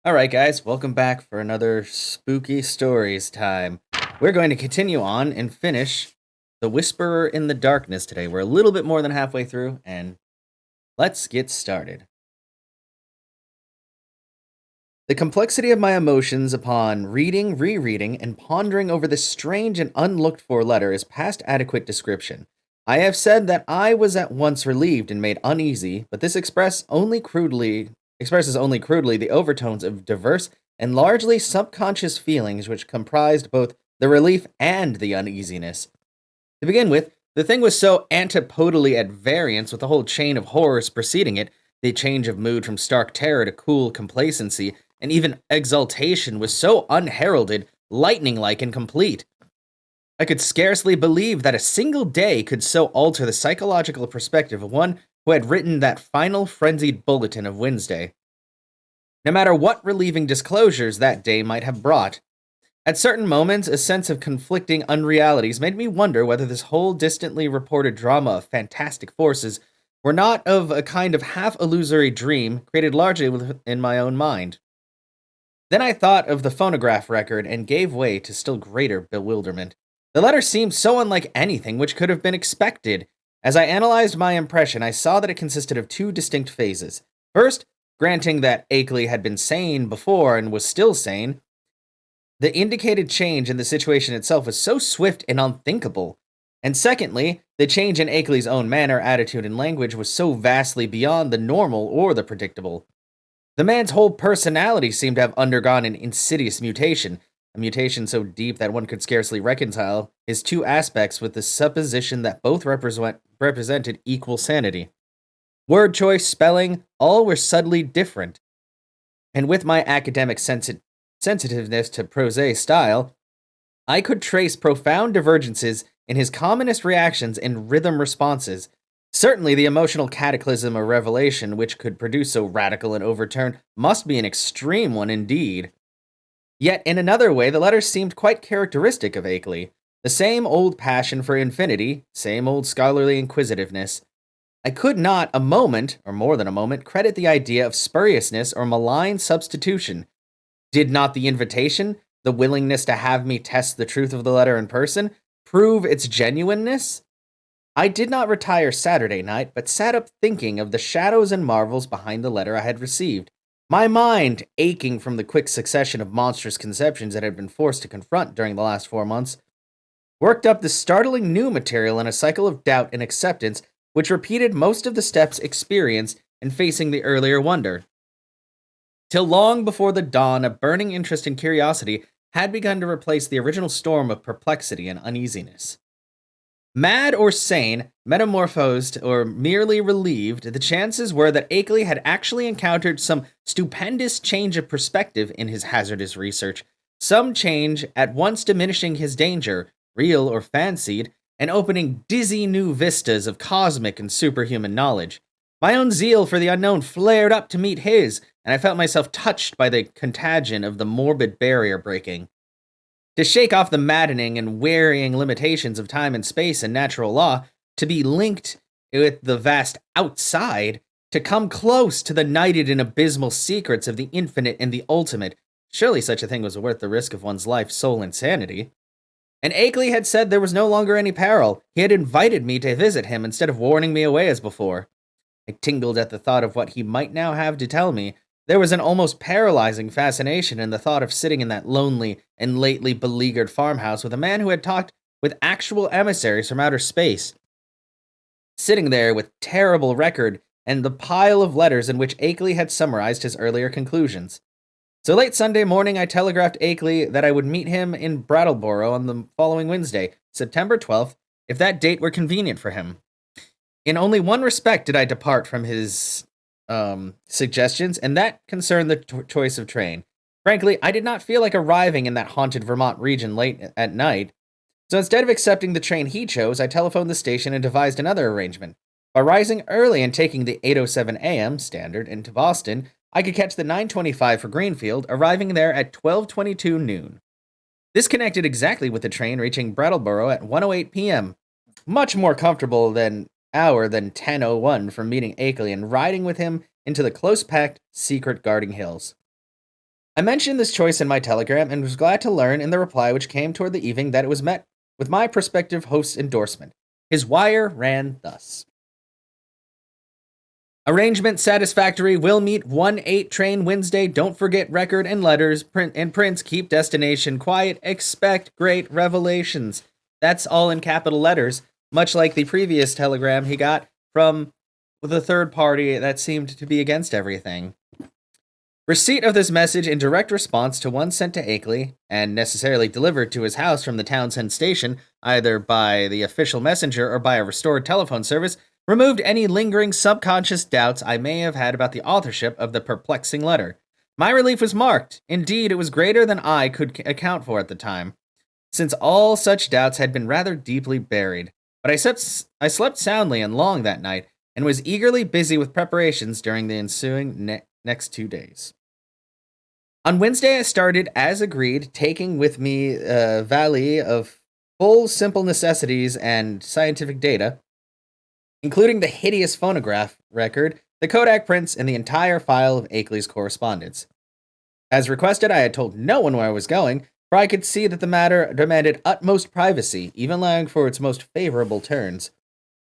Alright, guys, welcome back for another spooky stories time. We're going to continue on and finish The Whisperer in the Darkness today. We're a little bit more than halfway through, and let's get started. The complexity of my emotions upon reading, rereading, and pondering over this strange and unlooked for letter is past adequate description. I have said that I was at once relieved and made uneasy, but this expresses only crudely the overtones of diverse and largely subconscious feelings which comprised both the relief and the uneasiness. To begin with, the thing was so antipodally at variance with the whole chain of horrors preceding it. The change of mood from stark terror to cool complacency and even exultation was so unheralded, lightning like, and complete. I could scarcely believe that a single day could so alter the psychological perspective of one who had written that final frenzied bulletin of Wednesday. No matter what relieving disclosures that day might have brought, at certain moments, a sense of conflicting unrealities made me wonder whether this whole distantly reported drama of fantastic forces were not of a kind of half illusory dream created largely within my own mind. Then I thought of the phonograph record and gave way to still greater bewilderment. The letter seemed so unlike anything which could have been expected. As I analyzed my impression, I saw that it consisted of two distinct phases. First, granting that Akeley had been sane before and was still sane, the indicated change in the situation itself was so swift and unthinkable. And secondly, the change in Akeley's own manner, attitude, and language was so vastly beyond the normal or the predictable. The man's whole personality seemed to have undergone an insidious mutation, a mutation so deep that one could scarcely reconcile his two aspects with the supposition that both represented equal sanity. Word choice, spelling, all were subtly different. And with my academic sensitiveness to prose style, I could trace profound divergences in his commonest reactions and rhythm responses. Certainly, the emotional cataclysm or revelation which could produce so radical an overturn must be an extreme one indeed. Yet, in another way, the letter seemed quite characteristic of Akeley. The same old passion for infinity, same old scholarly inquisitiveness. I could not a moment, or more than a moment, credit the idea of spuriousness or malign substitution. Did not the invitation, the willingness to have me test the truth of the letter in person, prove its genuineness? I did not retire Saturday night, but sat up thinking of the shadows and marvels behind the letter I had received, my mind aching from the quick succession of monstrous conceptions it had been forced to confront during the last 4 months, worked up the startling new material in a cycle of doubt and acceptance which repeated most of the steps experienced in facing the earlier wonder. Till long before the dawn, a burning interest and curiosity had begun to replace the original storm of perplexity and uneasiness. Mad or sane, metamorphosed, or merely relieved, the chances were that Akeley had actually encountered some stupendous change of perspective in his hazardous research, some change at once diminishing his danger, real or fancied, and opening dizzy new vistas of cosmic and superhuman knowledge. My own zeal for the unknown flared up to meet his, and I felt myself touched by the contagion of the morbid barrier breaking. To shake off the maddening and wearying limitations of time and space and natural law, to be linked with the vast outside, to come close to the nighted and abysmal secrets of the infinite and the ultimate, surely such a thing was worth the risk of one's life, soul, and sanity. And Akeley had said there was no longer any peril. He had invited me to visit him instead of warning me away as before. I tingled at the thought of what he might now have to tell me. There was an almost paralyzing fascination in the thought of sitting in that lonely and lately beleaguered farmhouse with a man who had talked with actual emissaries from outer space. Sitting there with terrible record and the pile of letters in which Akeley had summarized his earlier conclusions. So late Sunday morning, I telegraphed Akeley that I would meet him in Brattleboro on the following Wednesday, September 12th, if that date were convenient for him. In only one respect did I depart from his suggestions, and that concerned the choice of train. Frankly, I did not feel like arriving in that haunted Vermont region late at night, so instead of accepting the train he chose, I telephoned the station and devised another arrangement. By rising early and taking the 8:07 a.m. standard into Boston, I could catch the 9:25 for Greenfield, arriving there at 12:22 noon. This connected exactly with the train reaching Brattleboro at 1:08 p.m. Much more comfortable than 10:01 from meeting Akeley and riding with him into the close-packed, secret guarding hills. I mentioned this choice in my telegram and was glad to learn in the reply which came toward the evening that it was met with my prospective host's endorsement. His wire ran thus. Arrangement satisfactory. Will meet 1-8 train Wednesday. Don't forget record and letters. Print and prints. Keep destination quiet. Expect great revelations. That's all in capital letters, much like the previous telegram he got from the third party that seemed to be against everything. Receipt of this message in direct response to one sent to Akeley, and necessarily delivered to his house from the Townsend station, either by the official messenger or by a restored telephone service, removed any lingering subconscious doubts I may have had about the authorship of the perplexing letter. My relief was marked. Indeed, it was greater than I could account for at the time, since all such doubts had been rather deeply buried. But I slept soundly and long that night, and was eagerly busy with preparations during the ensuing next 2 days. On Wednesday, I started, as agreed, taking with me a valley of full simple necessities and scientific data, including the hideous phonograph record, the Kodak prints, and the entire file of Akeley's correspondence. As requested, I had told no one where I was going, for I could see that the matter demanded utmost privacy, even allowing for its most favorable turns.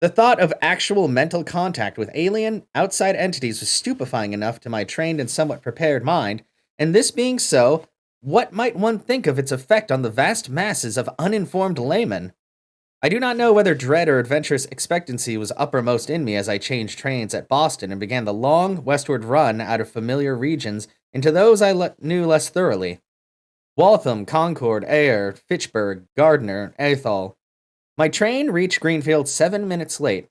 The thought of actual mental contact with alien, outside entities was stupefying enough to my trained and somewhat prepared mind, and this being so, what might one think of its effect on the vast masses of uninformed laymen? I do not know whether dread or adventurous expectancy was uppermost in me as I changed trains at Boston and began the long westward run out of familiar regions into those I knew less thoroughly. Waltham, Concord, Ayr, Fitchburg, Gardner, Athol. My train reached Greenfield 7 minutes late,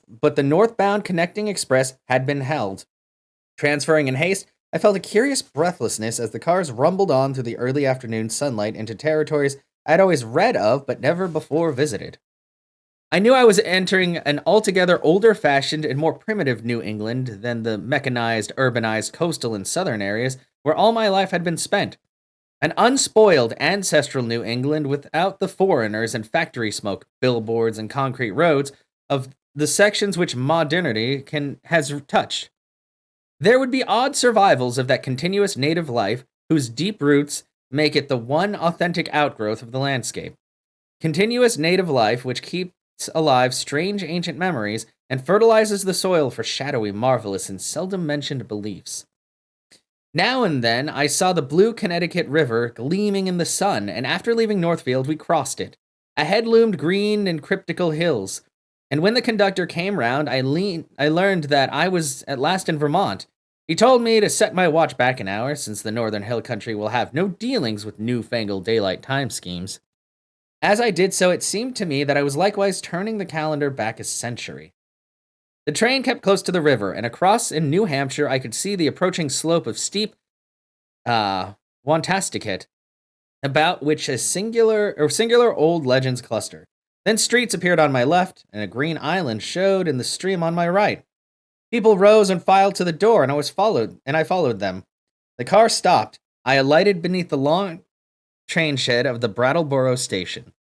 but the northbound connecting express had been held. Transferring in haste, I felt a curious breathlessness as the cars rumbled on through the early afternoon sunlight into territories I had always read of but never before visited. I knew I was entering an altogether older-fashioned and more primitive New England than the mechanized, urbanized coastal and southern areas where all my life had been spent. An unspoiled, ancestral New England without the foreigners and factory smoke, billboards, and concrete roads of the sections which modernity has touched. There would be odd survivals of that continuous native life whose deep roots make it the one authentic outgrowth of the landscape. Continuous native life which keeps alive strange ancient memories and fertilizes the soil for shadowy, marvelous, and seldom mentioned beliefs. Now and then I saw the blue Connecticut River gleaming in the sun, and after leaving Northfield we crossed it. Ahead loomed green and cryptical hills, and when the conductor came round I learned that I was at last in Vermont. He told me to set my watch back an hour, since the northern hill country will have no dealings with newfangled daylight time schemes. As I did so, it seemed to me that I was likewise turning the calendar back a century. The train kept close to the river, and across in New Hampshire I could see the approaching slope of steep Wantasticket, about which a singular old legends cluster. Then streets appeared on my left, and a green island showed in the stream on my right. People rose and filed to the door, and I followed them. The car stopped. I alighted beneath the long train shed of the Brattleboro station.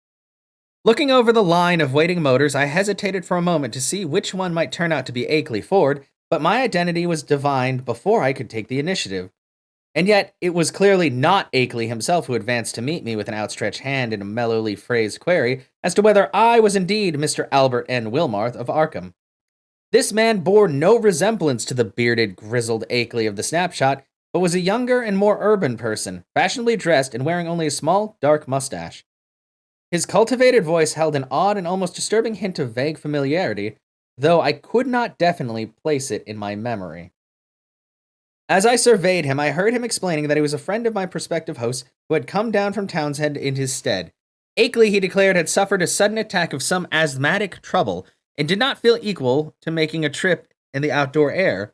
Looking over the line of waiting motors, I hesitated for a moment to see which one might turn out to be Akeley Ford, but my identity was divined before I could take the initiative. And yet, it was clearly not Akeley himself who advanced to meet me with an outstretched hand and a mellowly phrased query as to whether I was indeed Mr. Albert N. Wilmarth of Arkham. This man bore no resemblance to the bearded, grizzled Akeley of the snapshot, but was a younger and more urban person, fashionably dressed and wearing only a small, dark mustache. His cultivated voice held an odd and almost disturbing hint of vague familiarity, though I could not definitely place it in my memory. As I surveyed him, I heard him explaining that he was a friend of my prospective host who had come down from Townsend in his stead. Akeley, he declared, had suffered a sudden attack of some asthmatic trouble and did not feel equal to making a trip in the outdoor air.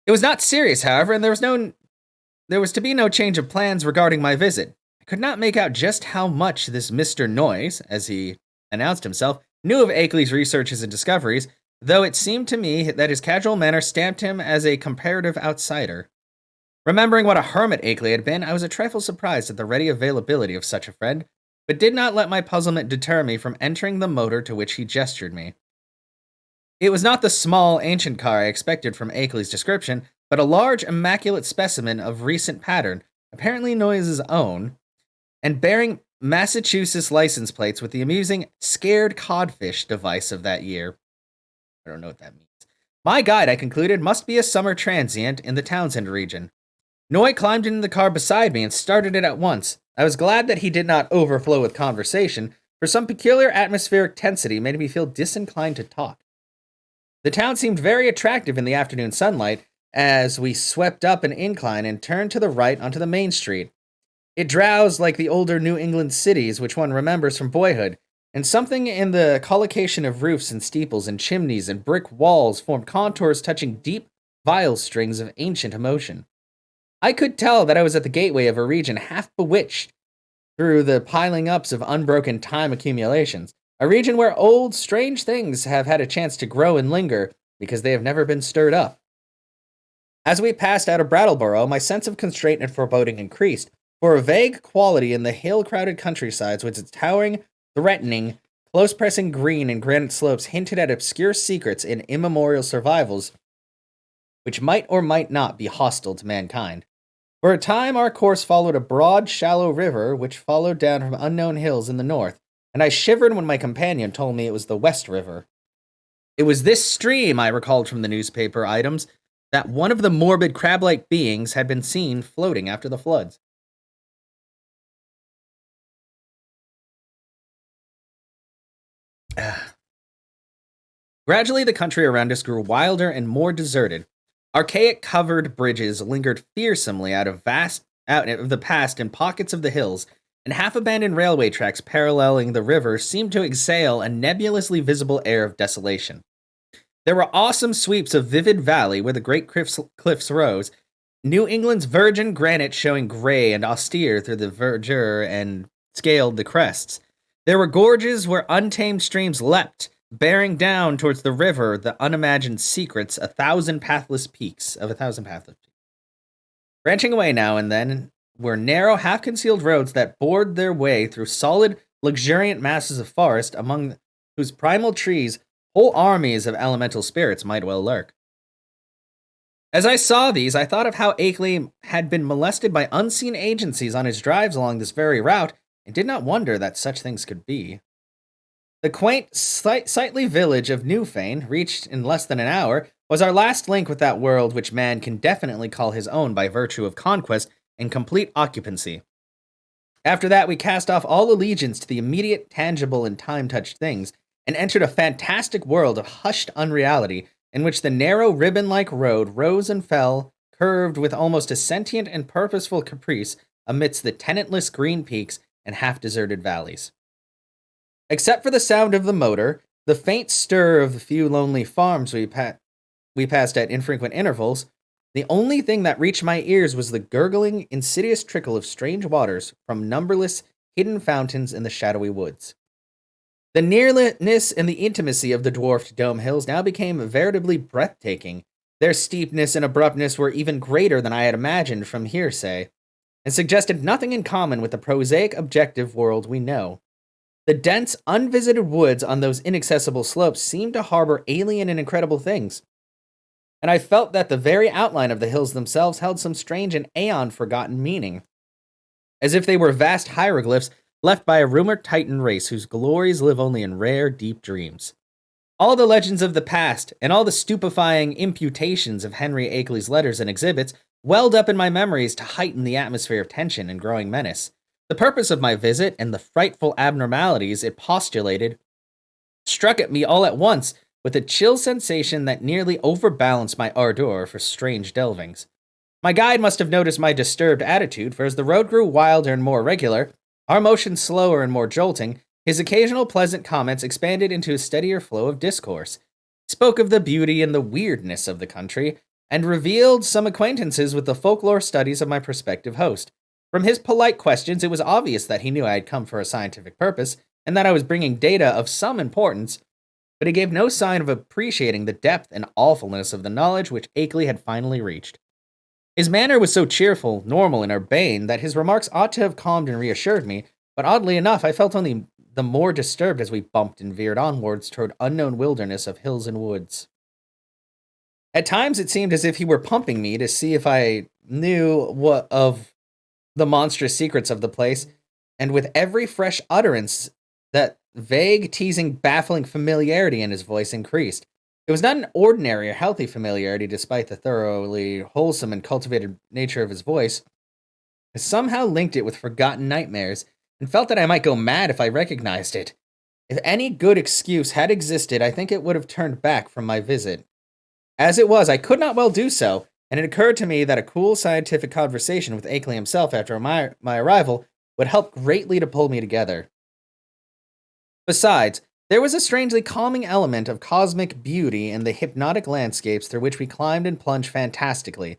It was not serious, however, and there was to be no change of plans regarding my visit. I could not make out just how much this Mr. Noyes, as he announced himself, knew of Akeley's researches and discoveries, though it seemed to me that his casual manner stamped him as a comparative outsider. Remembering what a hermit Akeley had been, I was a trifle surprised at the ready availability of such a friend, but did not let my puzzlement deter me from entering the motor to which he gestured me. It was not the small, ancient car I expected from Akeley's description, but a large, immaculate specimen of recent pattern, apparently Noyes' own, and bearing Massachusetts license plates with the amusing scared codfish device of that year. I don't know what that means. My guide, I concluded, must be a summer transient in the Townsend region. Noy climbed into the car beside me and started it at once. I was glad that he did not overflow with conversation, for some peculiar atmospheric tensity made me feel disinclined to talk. The town seemed very attractive in the afternoon sunlight as we swept up an incline and turned to the right onto the main street. It drowsed like the older New England cities which one remembers from boyhood, and something in the collocation of roofs and steeples and chimneys and brick walls formed contours touching deep viol strings of ancient emotion. I could tell that I was at the gateway of a region half bewitched through the piling ups of unbroken time accumulations, a region where old, strange things have had a chance to grow and linger because they have never been stirred up. As we passed out of Brattleboro, my sense of constraint and foreboding increased, for a vague quality in the hill-crowded countrysides with its towering, threatening, close-pressing green and granite slopes hinted at obscure secrets in immemorial survivals which might or might not be hostile to mankind. For a time, our course followed a broad, shallow river which followed down from unknown hills in the north, and I shivered when my companion told me it was the West River. It was this stream, I recalled from the newspaper items, that one of the morbid crab-like beings had been seen floating after the floods. Gradually, the country around us grew wilder and more deserted. Archaic covered bridges lingered fearsomely out of the past in pockets of the hills, and half-abandoned railway tracks paralleling the river seemed to exhale a nebulously visible air of desolation. There were awesome sweeps of vivid valley where the great cliffs rose, New England's virgin granite showing gray and austere through the verdure and scaled the crests. There were gorges where untamed streams leapt, bearing down towards the river the unimagined secrets of a thousand pathless peaks. Branching away now and then were narrow, half-concealed roads that bored their way through solid, luxuriant masses of forest among whose primal trees whole armies of elemental spirits might well lurk. As I saw these, I thought of how Akeley had been molested by unseen agencies on his drives along this very route, and did not wonder that such things could be. The quaint, sightly village of Newfane, reached in less than an hour, was our last link with that world which man can definitely call his own by virtue of conquest and complete occupancy. After that, we cast off all allegiance to the immediate, tangible, and time-touched things, and entered a fantastic world of hushed unreality, in which the narrow ribbon-like road rose and fell, curved with almost a sentient and purposeful caprice amidst the tenantless green peaks and half-deserted valleys. Except for the sound of the motor, the faint stir of the few lonely farms we passed at infrequent intervals, the only thing that reached my ears was the gurgling, insidious trickle of strange waters from numberless hidden fountains in the shadowy woods. The nearness and the intimacy of the dwarfed dome hills now became veritably breathtaking. Their steepness and abruptness were even greater than I had imagined from hearsay, and suggested nothing in common with the prosaic objective world we know. The dense, unvisited woods on those inaccessible slopes seemed to harbor alien and incredible things, and I felt that the very outline of the hills themselves held some strange and aeon-forgotten meaning, as if they were vast hieroglyphs left by a rumored Titan race whose glories live only in rare, deep dreams. All the legends of the past, and all the stupefying imputations of Henry Akeley's letters and exhibits, welled up in my memories to heighten the atmosphere of tension and growing menace. The purpose of my visit, and the frightful abnormalities it postulated, struck at me all at once with a chill sensation that nearly overbalanced my ardor for strange delvings. My guide must have noticed my disturbed attitude, for as the road grew wilder and more irregular, our motion slower and more jolting, his occasional pleasant comments expanded into a steadier flow of discourse, spoke of the beauty and the weirdness of the country, and revealed some acquaintances with the folklore studies of my prospective host. From his polite questions, it was obvious that he knew I had come for a scientific purpose, and that I was bringing data of some importance, but he gave no sign of appreciating the depth and awfulness of the knowledge which Akeley had finally reached. His manner was so cheerful, normal, and urbane that his remarks ought to have calmed and reassured me, but oddly enough, I felt only the more disturbed as we bumped and veered onwards toward unknown wilderness of hills and woods. At times, it seemed as if he were pumping me to see if I knew what of the monstrous secrets of the place, and with every fresh utterance, that vague, teasing, baffling familiarity in his voice increased. It was not an ordinary or healthy familiarity, despite the thoroughly wholesome and cultivated nature of his voice. I somehow linked it with forgotten nightmares, and felt that I might go mad if I recognized it. If any good excuse had existed, I think it would have turned back from my visit. As it was, I could not well do so, and it occurred to me that a cool scientific conversation with Akeley himself after my arrival would help greatly to pull me together. Besides, there was a strangely calming element of cosmic beauty in the hypnotic landscapes through which we climbed and plunged fantastically.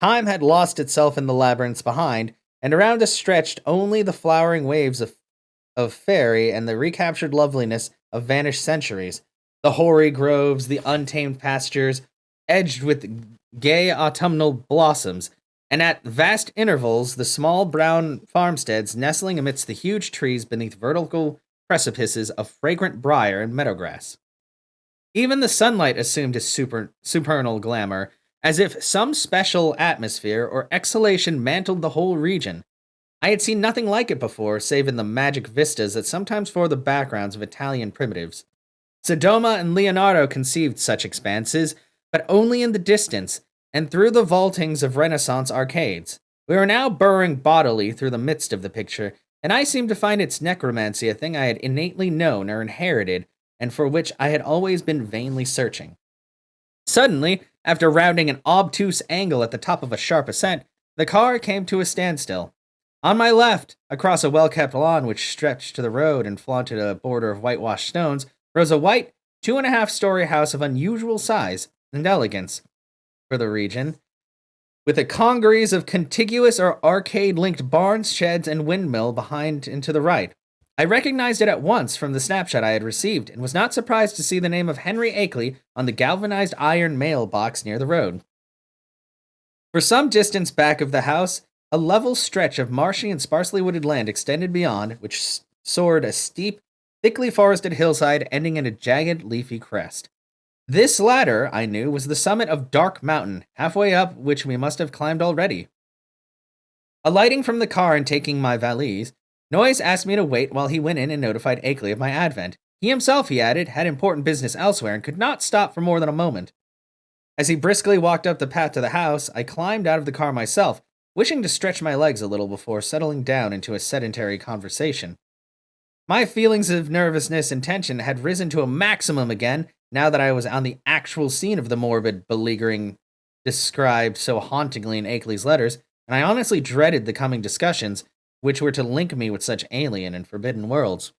Time had lost itself in the labyrinths behind, and around us stretched only the flowering waves of fairy and the recaptured loveliness of vanished centuries. The hoary groves, the untamed pastures, edged with gay autumnal blossoms, and at vast intervals the small brown farmsteads nestling amidst the huge trees beneath vertical precipices of fragrant briar and meadowgrass. Even the sunlight assumed a supernal glamour, as if some special atmosphere or exhalation mantled the whole region. I had seen nothing like it before, save in the magic vistas that sometimes form the backgrounds of Italian primitives. Sodoma and Leonardo conceived such expanses, but only in the distance, and through the vaultings of Renaissance arcades. We were now burrowing bodily through the midst of the picture, and I seemed to find its necromancy a thing I had innately known or inherited, and for which I had always been vainly searching. Suddenly, after rounding an obtuse angle at the top of a sharp ascent, the car came to a standstill. On my left, across a well-kept lawn which stretched to the road and flaunted a border of whitewashed stones, rose a white, 2.5-story house of unusual size and elegance for the region, with a congeries of contiguous or arcade-linked barns, sheds, and windmill behind and to the right. I recognized it at once from the snapshot I had received, and was not surprised to see the name of Henry Akeley on the galvanized iron mailbox near the road. For some distance back of the house, a level stretch of marshy and sparsely wooded land extended beyond, which soared a steep, thickly forested hillside ending in a jagged, leafy crest. This latter, I knew, was the summit of Dark Mountain, halfway up which we must have climbed already. Alighting from the car and taking my valise, Noyes asked me to wait while he went in and notified Akeley of my advent. He himself, he added, had important business elsewhere and could not stop for more than a moment. As he briskly walked up the path to the house, I climbed out of the car myself, wishing to stretch my legs a little before settling down into a sedentary conversation. My feelings of nervousness and tension had risen to a maximum again, now that I was on the actual scene of the morbid beleaguering described so hauntingly in Akeley's letters, and I honestly dreaded the coming discussions, which were to link me with such alien and forbidden worlds.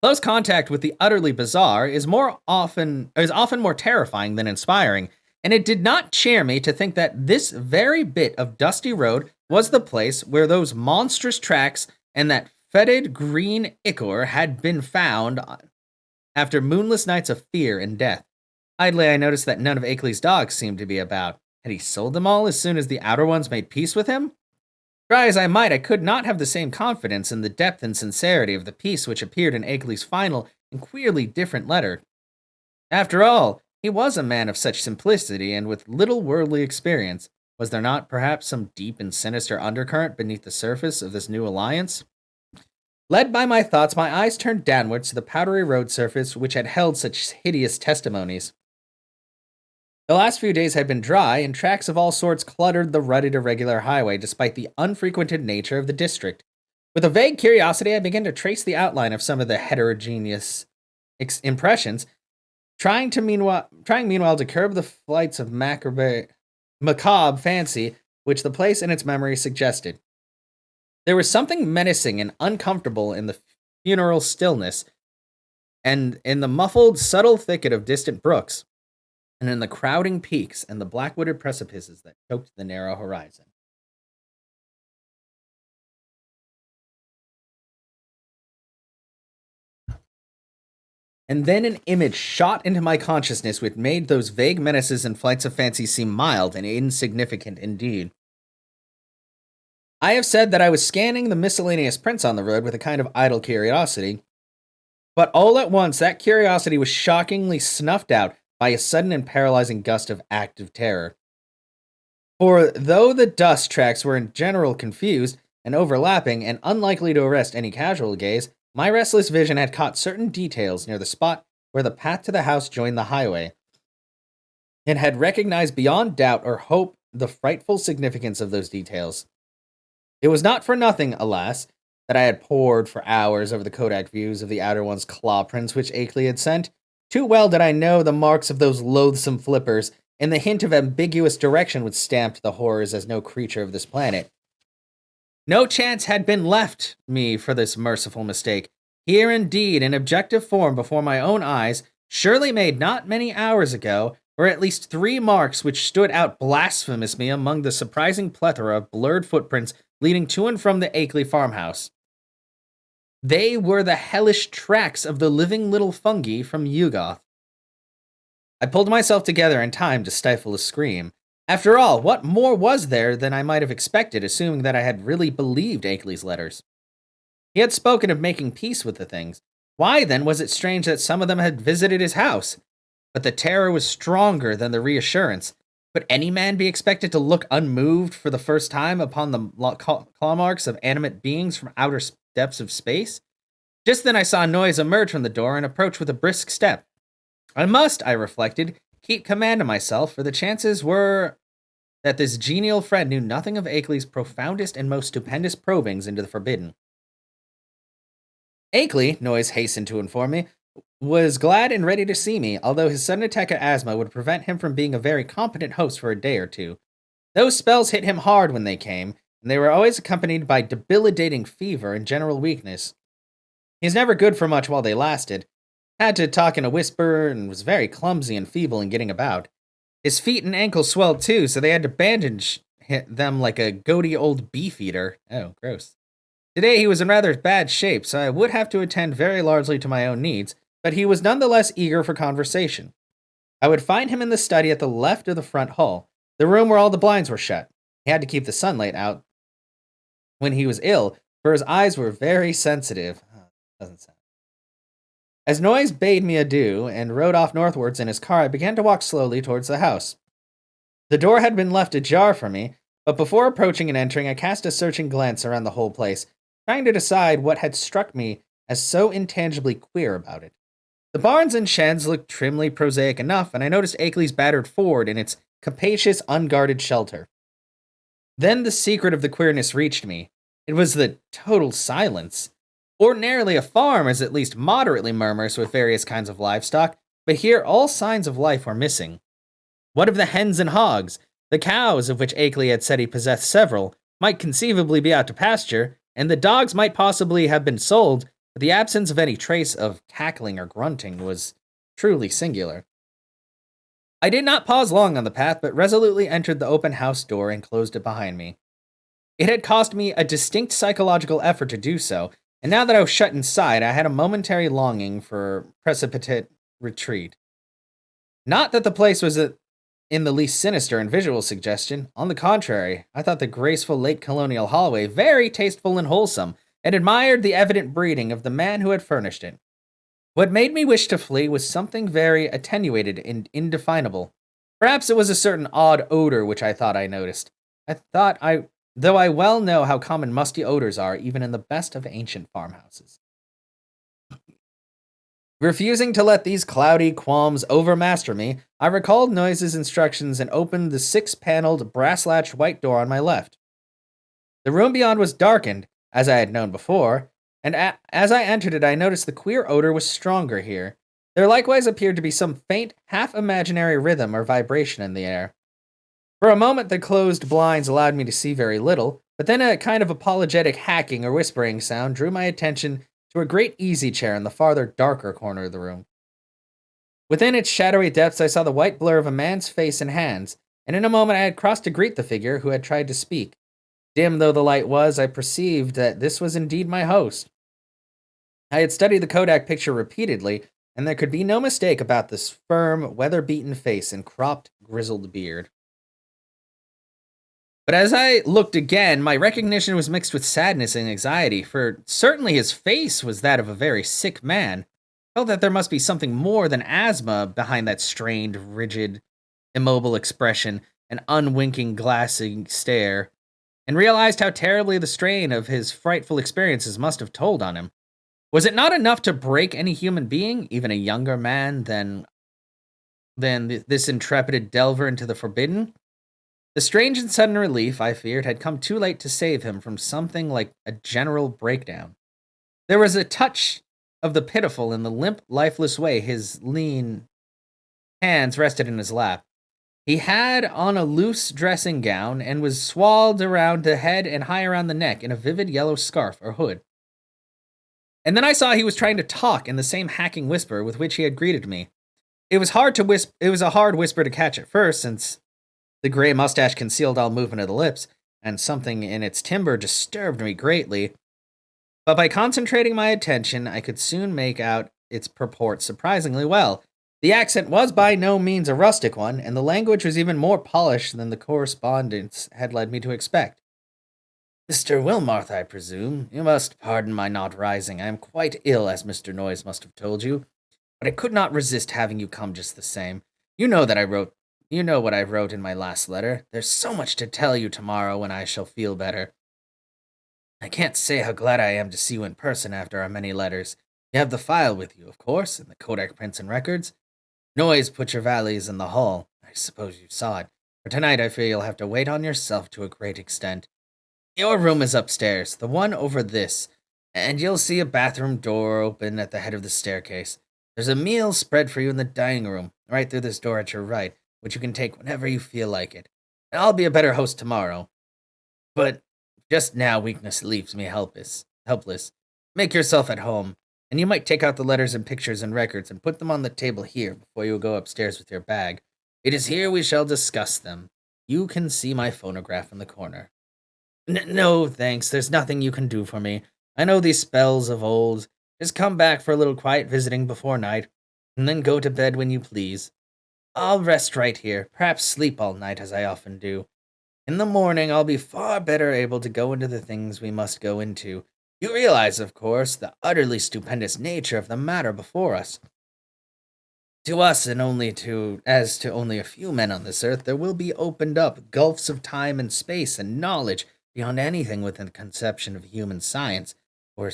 Close contact with the utterly bizarre is often more terrifying than inspiring, and it did not cheer me to think that this very bit of dusty road was the place where those monstrous tracks and that fetid green ichor had been found after moonless nights of fear and death. Idly, I noticed that none of Akeley's dogs seemed to be about. Had he sold them all as soon as the outer ones made peace with him? Try as I might, I could not have the same confidence in the depth and sincerity of the peace which appeared in Akeley's final and queerly different letter. After all, he was a man of such simplicity and with little worldly experience. Was there not perhaps some deep and sinister undercurrent beneath the surface of this new alliance? Led by my thoughts, my eyes turned downwards to the powdery road surface which had held such hideous testimonies. The last few days had been dry, and tracks of all sorts cluttered the rutted, irregular highway despite the unfrequented nature of the district. With a vague curiosity, I began to trace the outline of some of the heterogeneous impressions, trying meanwhile to curb the flights of macabre fancy which the place and its memory suggested. There was something menacing and uncomfortable in the funeral stillness, and in the muffled, subtle thicket of distant brooks, and in the crowding peaks and the black-wooded precipices that choked the narrow horizon. And then an image shot into my consciousness which made those vague menaces and flights of fancy seem mild and insignificant indeed. I have said that I was scanning the miscellaneous prints on the road with a kind of idle curiosity, but all at once that curiosity was shockingly snuffed out by a sudden and paralyzing gust of active terror. For though the dust tracks were in general confused and overlapping and unlikely to arrest any casual gaze, my restless vision had caught certain details near the spot where the path to the house joined the highway, and had recognized beyond doubt or hope the frightful significance of those details. It was not for nothing, alas, that I had pored for hours over the Kodak views of the outer one's claw prints which Akeley had sent. Too well did I know the marks of those loathsome flippers, and the hint of ambiguous direction which stamped the horrors as no creature of this planet. No chance had been left me for this merciful mistake. Here indeed, in objective form before my own eyes, surely made not many hours ago, were at least 3 marks which stood out blasphemously among the surprising plethora of blurred footprints leading to and from the Akeley farmhouse. They were the hellish tracks of the living little fungi from Yugoth. I pulled myself together in time to stifle a scream. After all, what more was there than I might have expected, assuming that I had really believed Akeley's letters? He had spoken of making peace with the things. Why, then, was it strange that some of them had visited his house? But the terror was stronger than the reassurance. Could any man be expected to look unmoved for the first time upon the claw marks of animate beings from outer depths of space? Just then I saw a noise emerge from the door and approach with a brisk step. I must, I reflected, keep command of myself, for the chances were that this genial friend knew nothing of Akeley's profoundest and most stupendous probings into the forbidden. Akeley, Noyes hastened to inform me, was glad and ready to see me, although his sudden attack of asthma would prevent him from being a very competent host for a day or two. Those spells hit him hard when they came, and they were always accompanied by debilitating fever and general weakness. He was never good for much while they lasted, had to talk in a whisper, and was very clumsy and feeble in getting about. His feet and ankles swelled too, so they had to bandage them like a goaty old beef-eater. Oh, gross. Today he was in rather bad shape, so I would have to attend very largely to my own needs, but he was nonetheless eager for conversation. I would find him in the study at the left of the front hall, the room where all the blinds were shut. He had to keep the sunlight out when he was ill, for his eyes were very sensitive. Doesn't sound. As Noyes bade me adieu and rode off northwards in his car, I began to walk slowly towards the house. The door had been left ajar for me, but before approaching and entering, I cast a searching glance around the whole place, trying to decide what had struck me as so intangibly queer about it. The barns and sheds looked trimly prosaic enough, and I noticed Akeley's battered Ford in its capacious, unguarded shelter. Then the secret of the queerness reached me. It was the total silence. Ordinarily, a farm is at least moderately murmurous with various kinds of livestock, but here all signs of life were missing. What of the hens and hogs? The cows, of which Akeley had said he possessed several, might conceivably be out to pasture, and the dogs might possibly have been sold, but the absence of any trace of cackling or grunting was truly singular. I did not pause long on the path, but resolutely entered the open house door and closed it behind me. It had cost me a distinct psychological effort to do so, and now that I was shut inside, I had a momentary longing for precipitate retreat. Not that the place was in the least sinister in visual suggestion. On the contrary, I thought the graceful late colonial hallway very tasteful and wholesome, and admired the evident breeding of the man who had furnished it. What made me wish to flee was something very attenuated and indefinable. Perhaps it was a certain odd odor which I thought I noticed. Though I well know how common musty odors are, even in the best of ancient farmhouses. Refusing to let these cloudy qualms overmaster me, I recalled Noyes' instructions and opened the 6-paneled, brass-latched white door on my left. The room beyond was darkened, as I had known before, and as I entered it, I noticed the queer odor was stronger here. There likewise appeared to be some faint, half-imaginary rhythm or vibration in the air. For a moment, the closed blinds allowed me to see very little, but then a kind of apologetic hacking or whispering sound drew my attention to a great easy chair in the farther, darker corner of the room. Within its shadowy depths, I saw the white blur of a man's face and hands, and in a moment I had crossed to greet the figure who had tried to speak. Dim though the light was, I perceived that this was indeed my host. I had studied the Kodak picture repeatedly, and there could be no mistake about this firm, weather-beaten face and cropped, grizzled beard. But as I looked again, my recognition was mixed with sadness and anxiety, for certainly his face was that of a very sick man. Felt that there must be something more than asthma behind that strained, rigid, immobile expression and unwinking, glassy stare, and realized how terribly the strain of his frightful experiences must have told on him. Was it not enough to break any human being, even a younger man than this intrepid delver into the forbidden? The strange and sudden relief, I feared, had come too late to save him from something like a general breakdown. There was a touch of the pitiful in the limp, lifeless way his lean hands rested in his lap. He had on a loose dressing gown and was swathed around the head and high around the neck in a vivid yellow scarf or hood. And then I saw he was trying to talk in the same hacking whisper with which he had greeted me. It was a hard whisper to catch at first, since the gray mustache concealed all movement of the lips, and something in its timbre disturbed me greatly. But by concentrating my attention, I could soon make out its purport surprisingly well. The accent was by no means a rustic one, and the language was even more polished than the correspondence had led me to expect. Mr. Wilmarth, I presume. You must pardon my not rising. I am quite ill, as Mr. Noyes must have told you. But I could not resist having you come just the same. You know what I wrote in my last letter. There's so much to tell you tomorrow when I shall feel better. I can't say how glad I am to see you in person after our many letters. You have the file with you, of course, and the Kodak prints and records. Noyes put your valise in the hall. I suppose you saw it. For tonight I fear you'll have to wait on yourself to a great extent. Your room is upstairs, the one over this, and you'll see a bathroom door open at the head of the staircase. There's a meal spread for you in the dining room, right through this door at your right, which you can take whenever you feel like it. And I'll be a better host tomorrow. But just now weakness leaves me helpless. Make yourself at home, and you might take out the letters and pictures and records and put them on the table here before you go upstairs with your bag. It is here we shall discuss them. You can see my phonograph in the corner. No, thanks. There's nothing you can do for me. I know these spells of old. Just come back for a little quiet visiting before night, and then go to bed when you please. I'll rest right here, perhaps sleep all night as I often do. In the morning, I'll be far better able to go into the things we must go into. You realize, of course, the utterly stupendous nature of the matter before us. To us, and as to only a few men on this earth, there will be opened up gulfs of time and space and knowledge beyond anything within the conception of human science or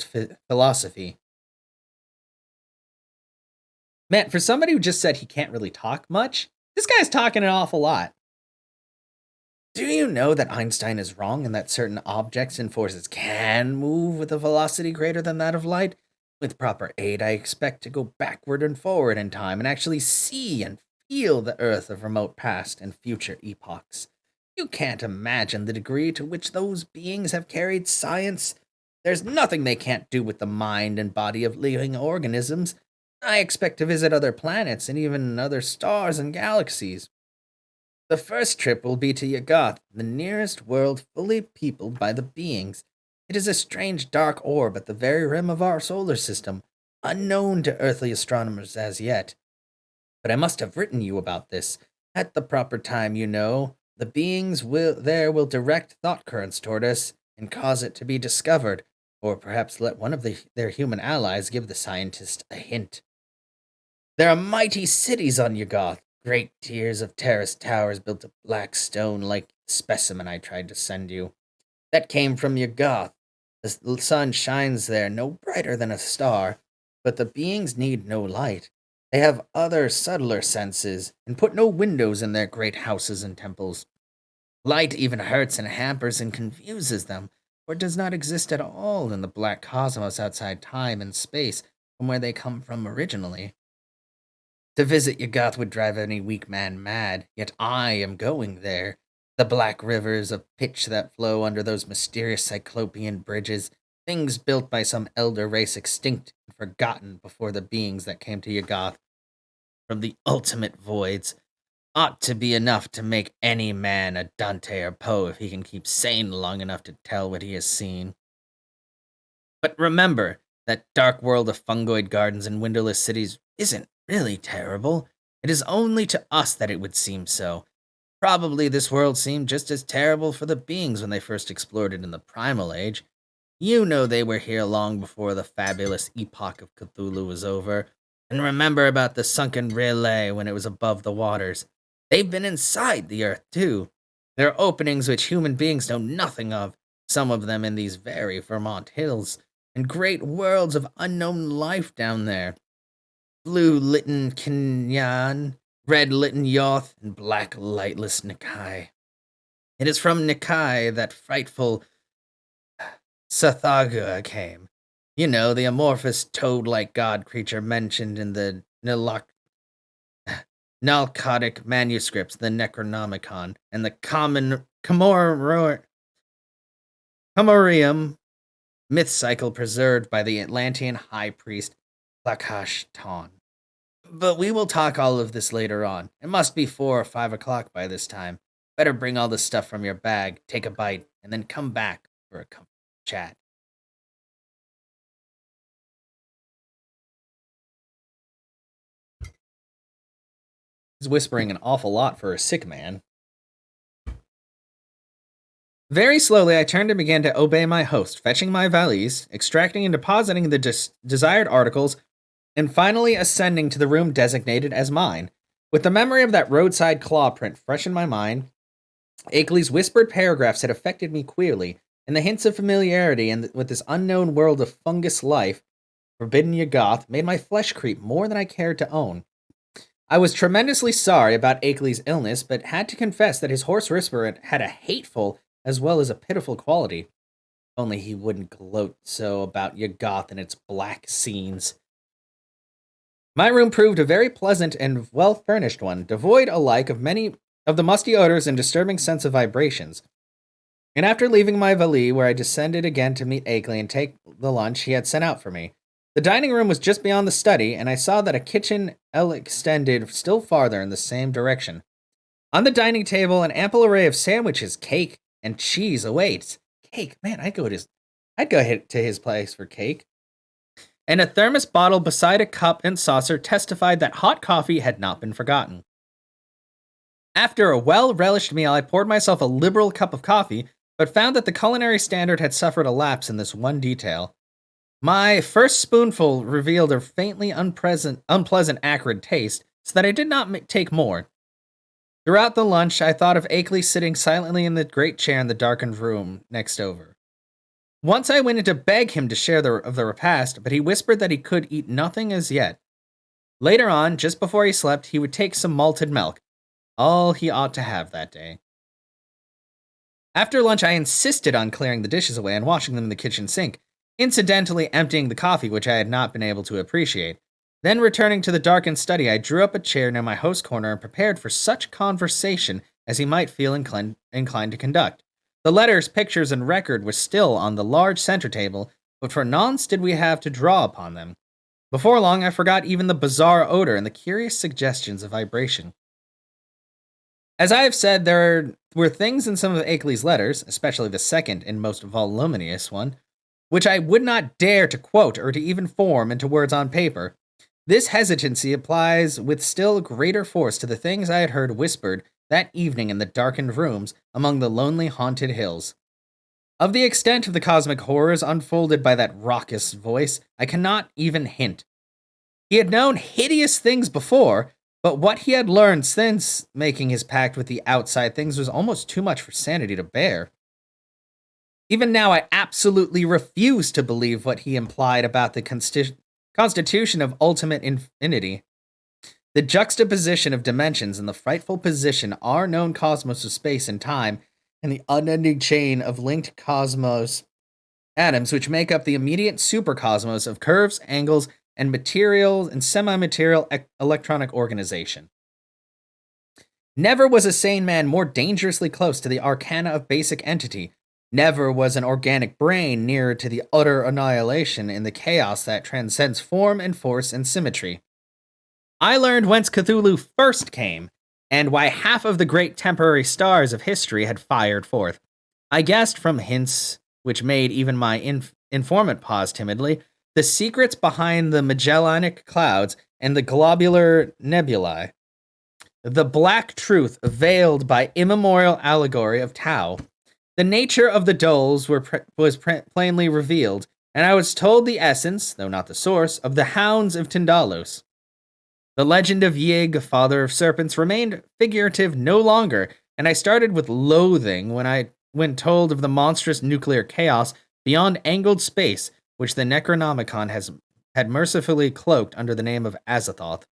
philosophy. Man, for somebody who just said he can't really talk much, this guy's talking an awful lot. Do you know that Einstein is wrong and that certain objects and forces can move with a velocity greater than that of light? With proper aid, I expect to go backward and forward in time and actually see and feel the Earth of remote past and future epochs. You can't imagine the degree to which those beings have carried science. There's nothing they can't do with the mind and body of living organisms. I expect to visit other planets and even other stars and galaxies. The first trip will be to Yagath, the nearest world fully peopled by the beings. It is a strange dark orb at the very rim of our solar system, unknown to earthly astronomers as yet. But I must have written you about this. At the proper time, you know, the beings will direct thought currents toward us and cause it to be discovered, or perhaps let one of their human allies give the scientist a hint. There are mighty cities on Yagath, great tiers of terraced towers built of black stone like the specimen I tried to send you. That came from Yagath. The sun shines there no brighter than a star, but the beings need no light. They have other subtler senses, and put no windows in their great houses and temples. Light even hurts and hampers and confuses them, for it does not exist at all in the black cosmos outside time and space from where they come from originally. To visit Yagath would drive any weak man mad, yet I am going there. The black rivers of pitch that flow under those mysterious cyclopean bridges, things built by some elder race extinct and forgotten before the beings that came to Yagath from the ultimate voids, ought to be enough to make any man a Dante or Poe if he can keep sane long enough to tell what he has seen. But remember, that dark world of fungoid gardens and windowless cities isn't really terrible. It is only to us that it would seem so. Probably this world seemed just as terrible for the beings when they first explored it in the Primal Age. You know they were here long before the fabulous epoch of Cthulhu was over. And remember about the sunken relay when it was above the waters. They've been inside the earth, too. There are openings which human beings know nothing of, some of them in these very Vermont hills, and great worlds of unknown life down there. Blue Litten Kinyan, red Litten Yoth, and black lightless Nikai. It is from Nikai that frightful Sathaga came. You know, the amorphous toad-like god creature mentioned in the Nalcotic manuscripts, the Necronomicon, and the Comorium myth cycle preserved by the Atlantean high priest Lakash Ton. But we will talk all of this later on. It must be 4 or 5 o'clock by this time. Better bring all the stuff from your bag, take a bite, and then come back for a chat. He's whispering an awful lot for a sick man. Very slowly, I turned and began to obey my host, fetching my valise, extracting and depositing the desired articles, and finally ascending to the room designated as mine. With the memory of that roadside claw print fresh in my mind, Akeley's whispered paragraphs had affected me queerly, and the hints of familiarity with this unknown world of fungus life, forbidden Yuggoth, made my flesh creep more than I cared to own. I was tremendously sorry about Akeley's illness, but had to confess that his hoarse whisper had a hateful as well as a pitiful quality. Only he wouldn't gloat so about Yuggoth and its black scenes. My room proved a very pleasant and well-furnished one, devoid alike of many of the musty odors and disturbing sense of vibrations. And after leaving my valise, where I descended again to meet Akeley and take the lunch he had sent out for me, the dining room was just beyond the study, and I saw that a kitchen extended still farther in the same direction. On the dining table, an ample array of sandwiches, cake, and cheese awaits. Cake, man, I'd go to his place for cake. And a thermos bottle beside a cup and saucer testified that hot coffee had not been forgotten. After a well-relished meal, I poured myself a liberal cup of coffee, but found that the culinary standard had suffered a lapse in this one detail. My first spoonful revealed a faintly unpleasant acrid taste, so that I did not take more. Throughout the lunch, I thought of Akeley sitting silently in the great chair in the darkened room next over. Once I went in to beg him to share the repast, but he whispered that he could eat nothing as yet. Later on, just before he slept, he would take some malted milk, all he ought to have that day. After lunch, I insisted on clearing the dishes away and washing them in the kitchen sink, incidentally emptying the coffee, which I had not been able to appreciate. Then, returning to the darkened study, I drew up a chair near my host's corner and prepared for such conversation as he might feel inclined to conduct. The letters, pictures, and record were still on the large center table, but for nonce did we have to draw upon them. Before long, I forgot even the bizarre odor and the curious suggestions of vibration. As I have said, there were things in some of Akeley's letters, especially the second and most voluminous one, which I would not dare to quote or to even form into words on paper. This hesitancy applies with still greater force to the things I had heard whispered that evening in the darkened rooms among the lonely haunted hills. Of the extent of the cosmic horrors unfolded by that raucous voice, I cannot even hint. He had known hideous things before, but what he had learned since making his pact with the outside things was almost too much for sanity to bear. Even now, I absolutely refuse to believe what he implied about the constitution of ultimate infinity. The juxtaposition of dimensions and the frightful position our known cosmos of space and time, and the unending chain of linked cosmos atoms which make up the immediate supercosmos of curves, angles, and material and semi-material electronic organization. Never was a sane man more dangerously close to the arcana of basic entity. Never was an organic brain nearer to the utter annihilation in the chaos that transcends form and force and symmetry. I learned whence Cthulhu first came, and why half of the great temporary stars of history had fired forth. I guessed from hints which made even my informant pause timidly, the secrets behind the Magellanic Clouds and the globular nebulae. The black truth veiled by immemorial allegory of Tau. The nature of the doles was plainly revealed, and I was told the essence, though not the source, of the hounds of Tyndalos. The legend of Yig, father of serpents, remained figurative no longer, and I started with loathing when told of the monstrous nuclear chaos beyond angled space, which the Necronomicon had mercifully cloaked under the name of Azathoth.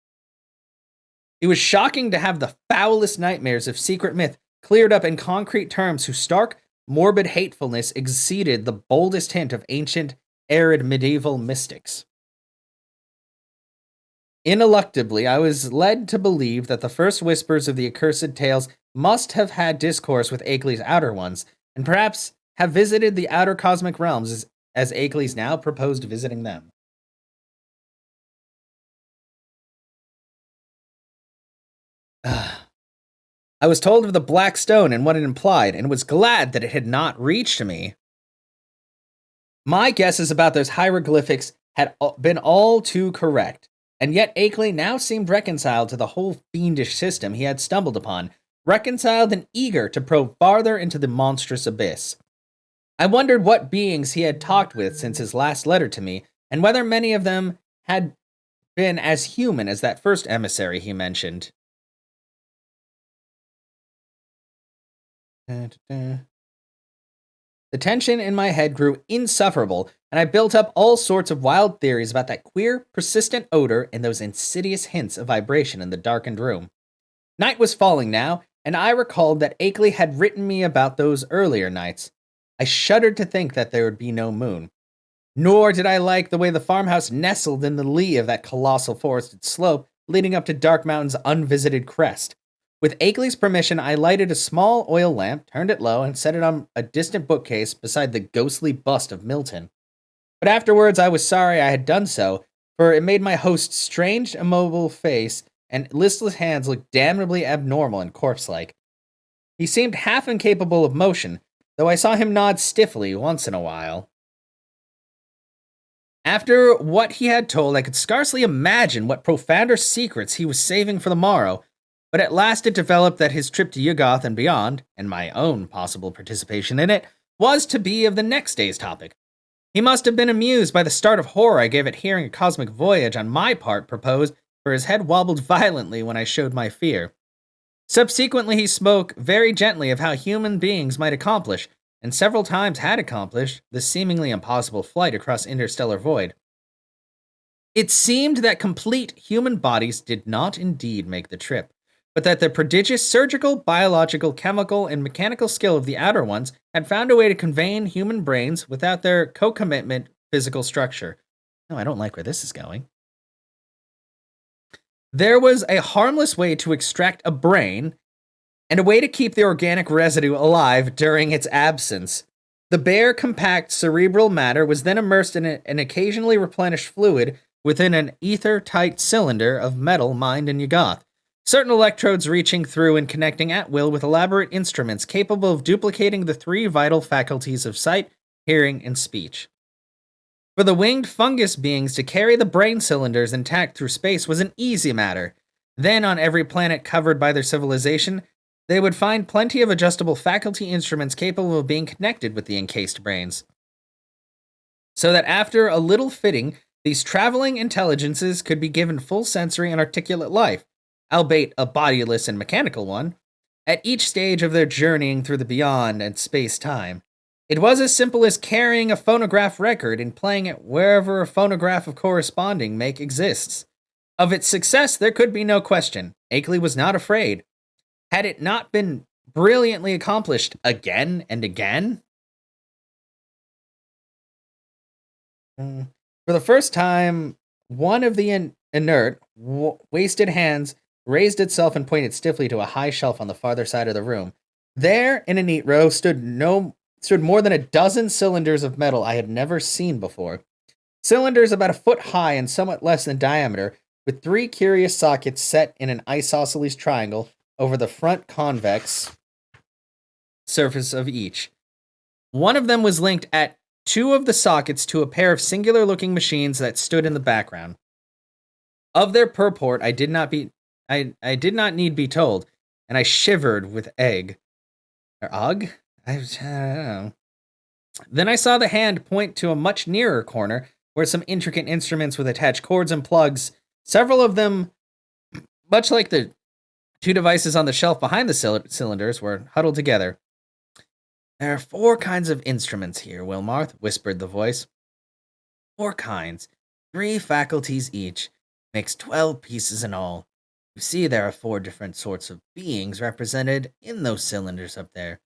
It was shocking to have the foulest nightmares of secret myth cleared up in concrete terms whose stark, morbid hatefulness exceeded the boldest hint of ancient, arid medieval mystics. Ineluctably, I was led to believe that the first whispers of the accursed tales must have had discourse with Akeley's outer ones, and perhaps have visited the outer cosmic realms as Akeley's now proposed visiting them. I was told of the Black Stone and what it implied, and was glad that it had not reached me. My guesses about those hieroglyphics had been all too correct, and yet Akeley now seemed reconciled to the whole fiendish system he had stumbled upon, reconciled and eager to probe farther into the monstrous abyss. I wondered what beings he had talked with since his last letter to me, and whether many of them had been as human as that first emissary he mentioned. The tension in my head grew insufferable, and I built up all sorts of wild theories about that queer, persistent odor and those insidious hints of vibration in the darkened room. Night was falling now, and I recalled that Akeley had written me about those earlier nights. I shuddered to think that there would be no moon. Nor did I like the way the farmhouse nestled in the lee of that colossal forested slope leading up to Dark Mountain's unvisited crest. With Akeley's permission, I lighted a small oil lamp, turned it low, and set it on a distant bookcase beside the ghostly bust of Milton. But afterwards, I was sorry I had done so, for it made my host's strange, immobile face and listless hands look damnably abnormal and corpse-like. He seemed half incapable of motion, though I saw him nod stiffly once in a while. After what he had told, I could scarcely imagine what profounder secrets he was saving for the morrow, but at last it developed that his trip to Yuggoth and beyond, and my own possible participation in it, was to be of the next day's topic. He must have been amused by the start of horror I gave at hearing a cosmic voyage on my part proposed, for his head wobbled violently when I showed my fear. Subsequently, he spoke very gently of how human beings might accomplish, and several times had accomplished, the seemingly impossible flight across interstellar void. It seemed that complete human bodies did not indeed make the trip, but that the prodigious surgical, biological, chemical, and mechanical skill of the outer ones had found a way to convey human brains without their concomitant physical structure. No, I don't like where this is going. There was a harmless way to extract a brain, and a way to keep the organic residue alive during its absence. The bare, compact cerebral matter was then immersed in an occasionally replenished fluid within an ether-tight cylinder of metal mined in Yuggoth, certain electrodes reaching through and connecting at will with elaborate instruments capable of duplicating the three vital faculties of sight, hearing, and speech. For the winged fungus beings to carry the brain cylinders intact through space was an easy matter. Then, on every planet covered by their civilization, they would find plenty of adjustable faculty instruments capable of being connected with the encased brains. So that after a little fitting, these traveling intelligences could be given full sensory and articulate life, albeit a bodiless and mechanical one, at each stage of their journeying through the beyond and space-time. It was as simple as carrying a phonograph record and playing it wherever a phonograph of corresponding make exists. Of its success, there could be no question. Akeley was not afraid. Had it not been brilliantly accomplished again and again? For the first time, one of the inert, wasted hands raised itself and pointed stiffly to a high shelf on the farther side of the room. There, in a neat row, stood more than a dozen cylinders of metal I had never seen before. Cylinders about a foot high and somewhat less in diameter, with three curious sockets set in an isosceles triangle over the front convex surface of each. One of them was linked at two of the sockets to a pair of singular-looking machines that stood in the background. Of their purport, I did not need be told, and I shivered with egg. Or ugh? I don't know. Then I saw the hand point to a much nearer corner, where some intricate instruments with attached cords and plugs, several of them much like the two devices on the shelf behind the cylinders were huddled together. There are 4 kinds of instruments here, Wilmarth, whispered the voice. 4 kinds, 3 faculties each, makes 12 pieces in all. You see, there are 4 different sorts of beings represented in those cylinders up there.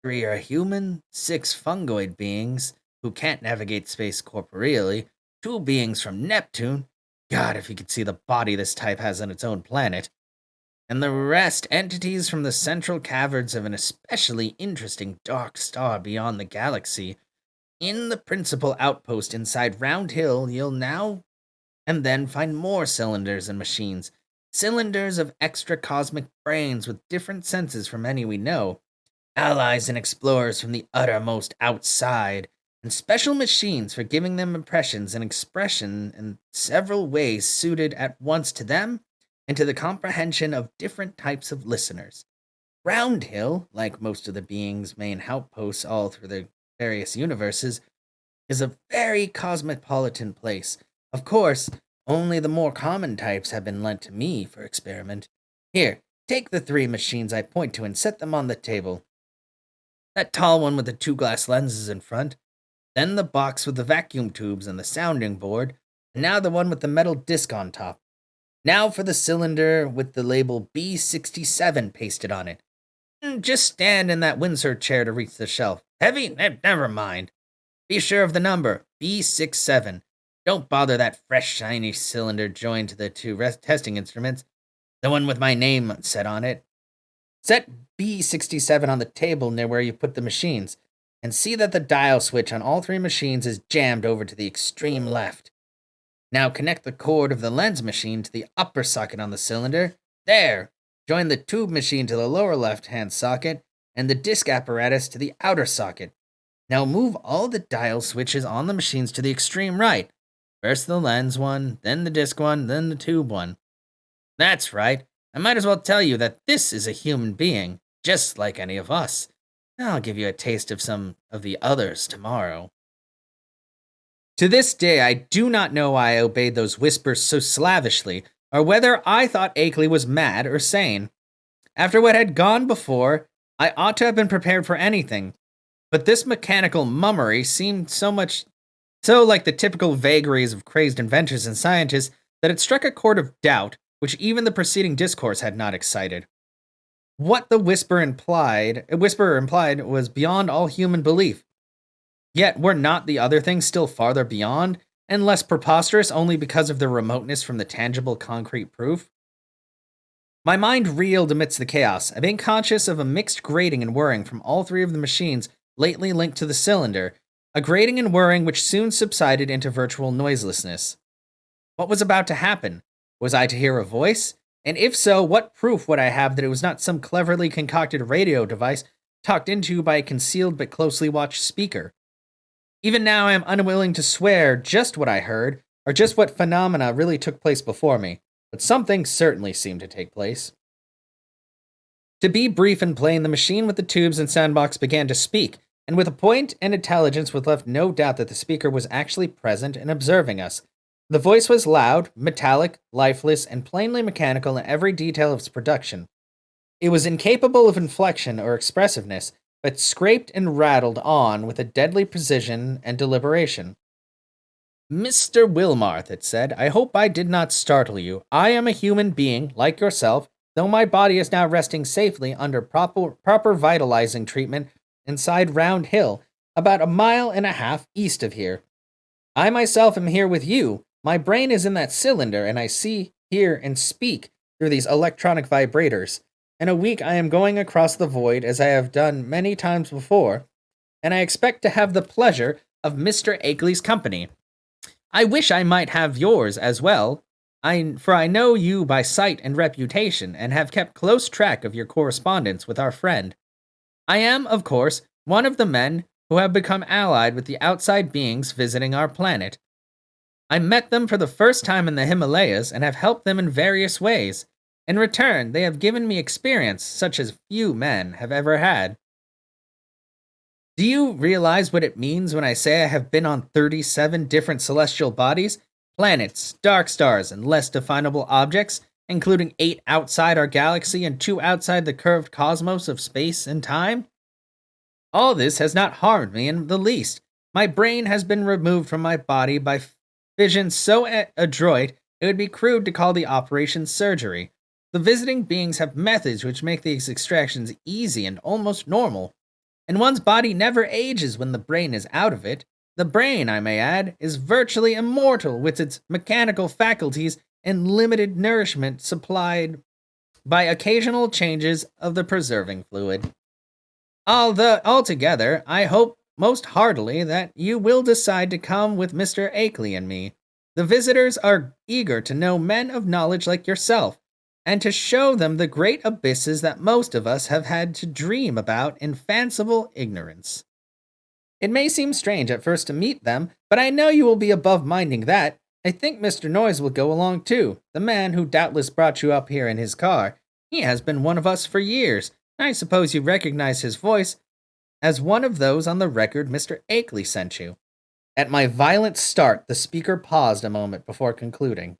3 are human, 6 fungoid beings who can't navigate space corporeally, 2 beings from Neptune. God, if you could see the body this type has on its own planet. And the rest entities from the central caverns of an especially interesting dark star beyond the galaxy. In the principal outpost inside Round Hill, you'll now and then find more cylinders and machines. Cylinders of extra cosmic brains with different senses from any we know. Allies and explorers from the uttermost outside. And special machines for giving them impressions and expression in several ways suited at once to them and to the comprehension of different types of listeners. Round Hill, like most of the being's main outposts all through the various universes, is a very cosmopolitan place. Of course, only the more common types have been lent to me for experiment. Here, take the 3 machines I point to and set them on the table. That tall one with the 2 glass lenses in front, then the box with the vacuum tubes and the sounding board, and now the one with the metal disc on top. Now for the cylinder with the label B67 pasted on it. Just stand in that Windsor chair to reach the shelf. Heavy? Never mind. Be sure of the number, B67. Don't bother that fresh, shiny cylinder joined to the 2 testing instruments. The one with my name set on it. Set B67 on the table near where you put the machines, and see that the dial switch on all 3 machines is jammed over to the extreme left. Now connect the cord of the lens machine to the upper socket on the cylinder. There! Join the tube machine to the lower left-hand socket, and the disc apparatus to the outer socket. Now move all the dial switches on the machines to the extreme right. First the lens one, then the disc one, then the tube one. That's right. I might as well tell you that this is a human being, just like any of us. I'll give you a taste of some of the others tomorrow. To this day, I do not know why I obeyed those whispers so slavishly, or whether I thought Akeley was mad or sane. After what had gone before, I ought to have been prepared for anything, but this mechanical mummery seemed so like the typical vagaries of crazed inventors and scientists that it struck a chord of doubt which even the preceding discourse had not excited. What the whisperer implied was beyond all human belief. Yet were not the other things still farther beyond, and less preposterous only because of their remoteness from the tangible concrete proof? My mind reeled amidst the chaos, being conscious of a mixed grating and whirring from all 3 of the machines lately linked to the cylinder, a grating and whirring which soon subsided into virtual noiselessness. What was about to happen? Was I to hear a voice? And if so, what proof would I have that it was not some cleverly concocted radio device talked into by a concealed but closely watched speaker? Even now I am unwilling to swear just what I heard, or just what phenomena really took place before me, but something certainly seemed to take place. To be brief and plain, the machine with the tubes and soundbox began to speak, and with a point and intelligence which left no doubt that the speaker was actually present and observing us. The voice was loud, metallic, lifeless, and plainly mechanical in every detail of its production. It was incapable of inflection or expressiveness, but scraped and rattled on with a deadly precision and deliberation. Mr. Wilmarth, it said, I hope I did not startle you. I am a human being, like yourself, though my body is now resting safely under proper vitalizing treatment inside Round Hill, about 1.5 miles east of here. I myself am here with you. My brain is in that cylinder, and I see, hear, and speak through these electronic vibrators. In a week I am going across the void, as I have done many times before, and I expect to have the pleasure of Mr. Akeley's company. I wish I might have yours as well, for I know you by sight and reputation, and have kept close track of your correspondence with our friend. I am, of course, one of the men who have become allied with the outside beings visiting our planet. I met them for the first time in the Himalayas, and have helped them in various ways. In return, they have given me experience such as few men have ever had. Do you realize what it means when I say I have been on 37 different celestial bodies, planets, dark stars, and less definable objects, including 8 outside our galaxy and 2 outside the curved cosmos of space and time? All this has not harmed me in the least. My brain has been removed from my body by fission so adroit it would be crude to call the operation surgery. The visiting beings have methods which make these extractions easy and almost normal, and one's body never ages when the brain is out of it. The brain, I may add, is virtually immortal with its mechanical faculties and limited nourishment supplied by occasional changes of the preserving fluid. Altogether, I hope most heartily that you will decide to come with Mr. Akeley and me. The visitors are eager to know men of knowledge like yourself, and to show them the great abysses that most of us have had to dream about in fanciful ignorance. It may seem strange at first to meet them, but I know you will be above minding that. I think Mr. Noyes will go along too, the man who doubtless brought you up here in his car. He has been one of us for years. I suppose you recognize his voice as one of those on the record Mr. Akeley sent you. At my violent start, the speaker paused a moment before concluding.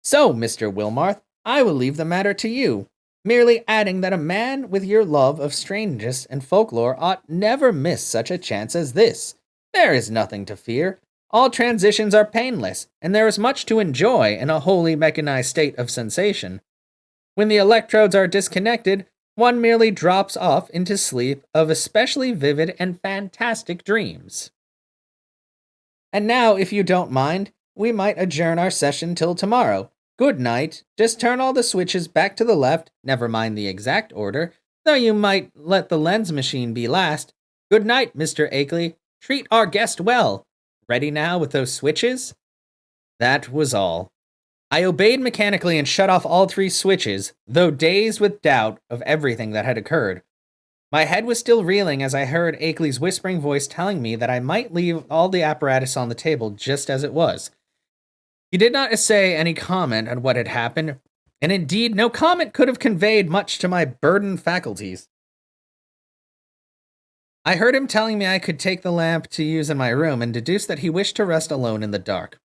So, Mr. Wilmarth, I will leave the matter to you, merely adding that a man with your love of strangeness and folklore ought never miss such a chance as this. There is nothing to fear. All transitions are painless, and there is much to enjoy in a wholly mechanized state of sensation. When the electrodes are disconnected, one merely drops off into sleep of especially vivid and fantastic dreams. And now, if you don't mind, we might adjourn our session till tomorrow. Good night. Just turn all the switches back to the left, never mind the exact order, though you might let the lens machine be last. Good night, Mr. Akeley. Treat our guest well. Ready now with those switches? That was all. I obeyed mechanically and shut off all 3 switches, though dazed with doubt of everything that had occurred. My head was still reeling as I heard Akeley's whispering voice telling me that I might leave all the apparatus on the table just as it was. He did not essay any comment on what had happened, and indeed no comment could have conveyed much to my burdened faculties. I heard him telling me I could take the lamp to use in my room and deduced that he wished to rest alone in the dark.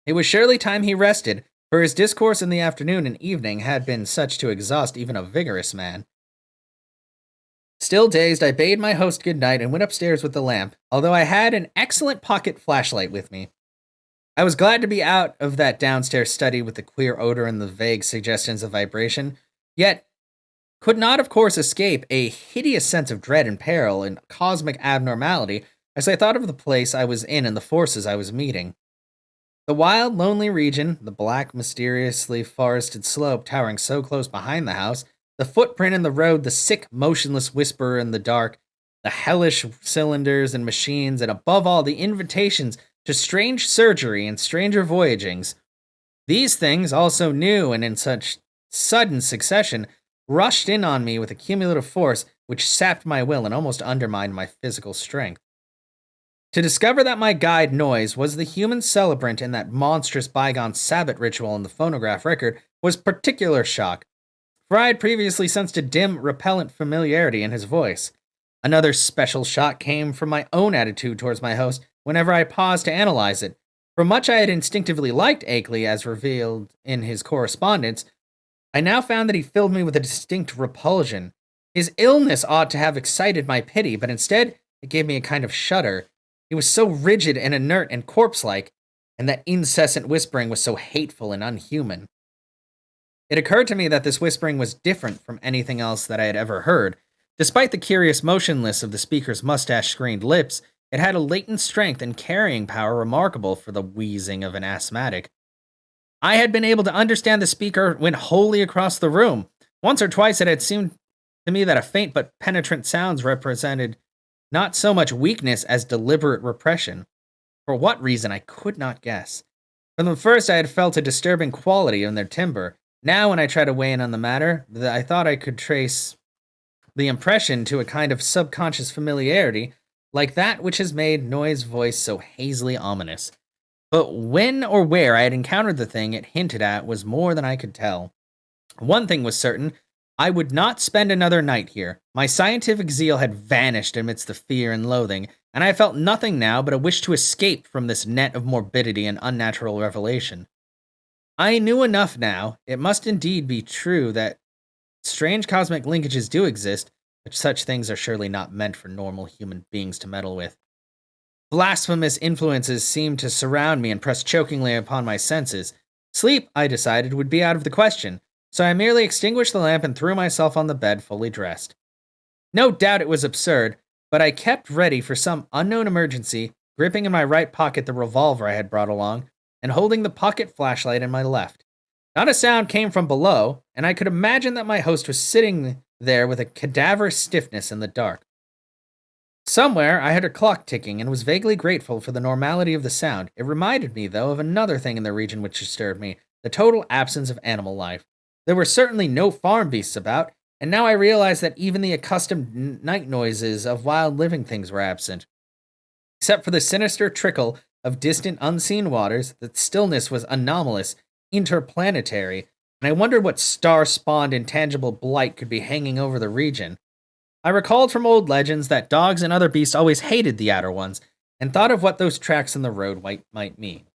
It was surely time he rested, for his discourse in the afternoon and evening had been such to exhaust even a vigorous man. Still dazed, I bade my host good night and went upstairs with the lamp, although I had an excellent pocket flashlight with me. I was glad to be out of that downstairs study with the queer odor and the vague suggestions of vibration, yet could not, of course, escape a hideous sense of dread and peril and cosmic abnormality as I thought of the place I was in and the forces I was meeting. The wild, lonely region, the black, mysteriously forested slope towering so close behind the house, the footprint in the road, the sick, motionless whisperer in the dark, the hellish cylinders and machines, and above all, the invitations to strange surgery and stranger voyagings. These things, all so new and in such sudden succession, rushed in on me with a cumulative force which sapped my will and almost undermined my physical strength. To discover that my guide, Noise, was the human celebrant in that monstrous bygone Sabbath ritual in the phonograph record was particular shock, for I had previously sensed a dim, repellent familiarity in his voice. Another special shock came from my own attitude towards my host whenever I paused to analyze it. For much I had instinctively liked Akeley as revealed in his correspondence, I now found that he filled me with a distinct repulsion. His illness ought to have excited my pity, but instead it gave me a kind of shudder. He was so rigid and inert and corpse-like, and that incessant whispering was so hateful and unhuman. It occurred to me that this whispering was different from anything else that I had ever heard. Despite the curious motionlessness of the speaker's mustache-screened lips, it had a latent strength and carrying power remarkable for the wheezing of an asthmatic. I had been able to understand the speaker when wholly across the room. Once or twice it had seemed to me that a faint but penetrant sounds represented not so much weakness as deliberate repression. For what reason I could not guess. From the first I had felt a disturbing quality in their timbre. Now when I tried to weigh in on the matter, I thought I could trace the impression to a kind of subconscious familiarity, like that which has made Noy's voice so hazily ominous. But when or where I had encountered the thing it hinted at was more than I could tell. One thing was certain, I would not spend another night here. My scientific zeal had vanished amidst the fear and loathing, and I felt nothing now but a wish to escape from this net of morbidity and unnatural revelation. I knew enough now. It must indeed be true that strange cosmic linkages do exist, but such things are surely not meant for normal human beings to meddle with. Blasphemous influences seemed to surround me and press chokingly upon my senses. Sleep, I decided, would be out of the question, so I merely extinguished the lamp and threw myself on the bed fully dressed. No doubt it was absurd, but I kept ready for some unknown emergency, gripping in my right pocket the revolver I had brought along, and holding the pocket flashlight in my left. Not a sound came from below, and I could imagine that my host was sitting there with a cadaverous stiffness in the dark. Somewhere, I heard a clock ticking and was vaguely grateful for the normality of the sound. It reminded me, though, of another thing in the region which disturbed me: the total absence of animal life. There were certainly no farm beasts about, and now I realized that even the accustomed night noises of wild living things were absent. Except for the sinister trickle of distant unseen waters, the stillness was anomalous, interplanetary, and I wondered what star-spawned intangible blight could be hanging over the region. I recalled from old legends that dogs and other beasts always hated the outer ones, and thought of what those tracks in the road might mean.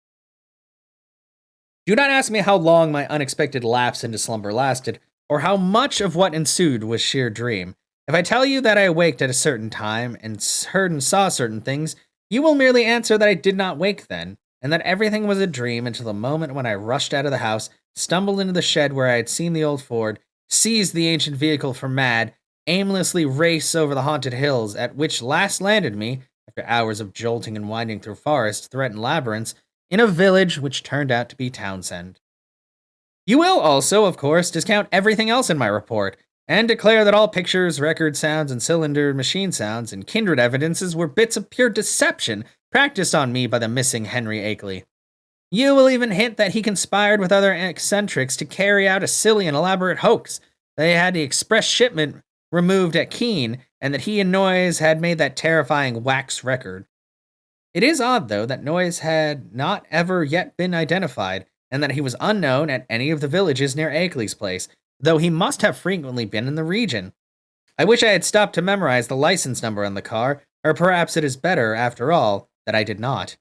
Do not ask me how long my unexpected lapse into slumber lasted, or how much of what ensued was sheer dream. If I tell you that I awaked at a certain time, and heard and saw certain things, you will merely answer that I did not wake then, and that everything was a dream until the moment when I rushed out of the house, stumbled into the shed where I had seen the old Ford, seized the ancient vehicle for mad, aimlessly race over the haunted hills, at which last landed me, after hours of jolting and winding through forests, threatened labyrinths, in a village which turned out to be Townsend. You will also, of course, discount everything else in my report, and declare that all pictures, record sounds, and cylinder machine sounds and kindred evidences were bits of pure deception practiced on me by the missing Henry Akeley. You will even hint that he conspired with other eccentrics to carry out a silly and elaborate hoax. They had the express shipment removed at Keene, and that he and Noyes had made that terrifying wax record. It is odd, though, that Noyes had not ever yet been identified, and that he was unknown at any of the villages near Akeley's place, though he must have frequently been in the region. I wish I had stopped to memorize the license number on the car, or perhaps it is better, after all, that I did not.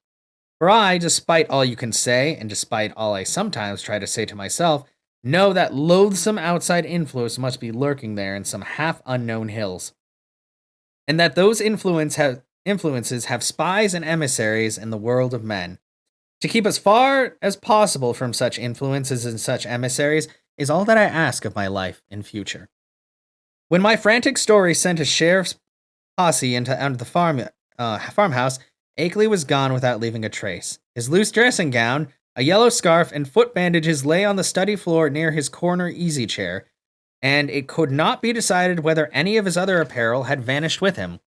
For I, despite all you can say, and despite all I sometimes try to say to myself, know that loathsome outside influence must be lurking there in some half-unknown hills, and that those influences have spies and emissaries in the world of men. To keep as far as possible from such influences and such emissaries is all that I ask of my life in future. When my frantic story sent a sheriff's posse into the farmhouse, Akeley was gone without leaving a trace. His loose dressing gown, a yellow scarf, and foot bandages lay on the study floor near his corner easy chair, and it could not be decided whether any of his other apparel had vanished with him.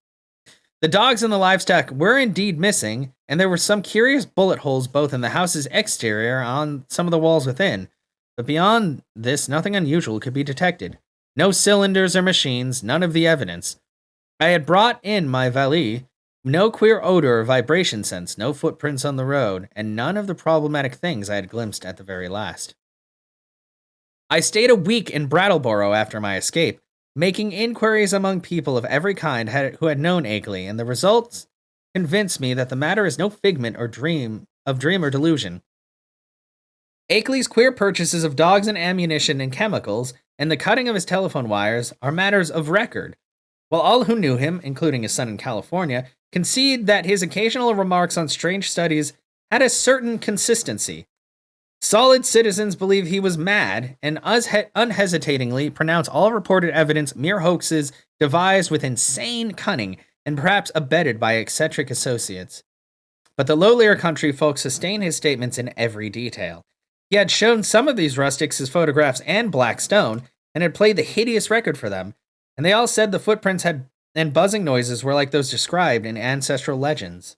The dogs and the livestock were indeed missing, and there were some curious bullet holes both in the house's exterior and on some of the walls within, but beyond this nothing unusual could be detected. No cylinders or machines, none of the evidence. I had brought in my valise, no queer odor or vibration sense, no footprints on the road, and none of the problematic things I had glimpsed at the very last. I stayed a week in Brattleboro after my escape, making inquiries among people of every kind who had known Akeley, and the results convinced me that the matter is no figment or dream or delusion. Akeley's queer purchases of dogs and ammunition and chemicals, and the cutting of his telephone wires are matters of record, while all who knew him, including his son in California, concede that his occasional remarks on strange studies had a certain consistency. Solid citizens believe he was mad, and unhesitatingly pronounce all reported evidence mere hoaxes devised with insane cunning and perhaps abetted by eccentric associates. But the lowlier country folk sustain his statements in every detail. He had shown some of these rustics his photographs and black stone, and had played the hideous record for them, and they all said the footprints and buzzing noises were like those described in ancestral legends.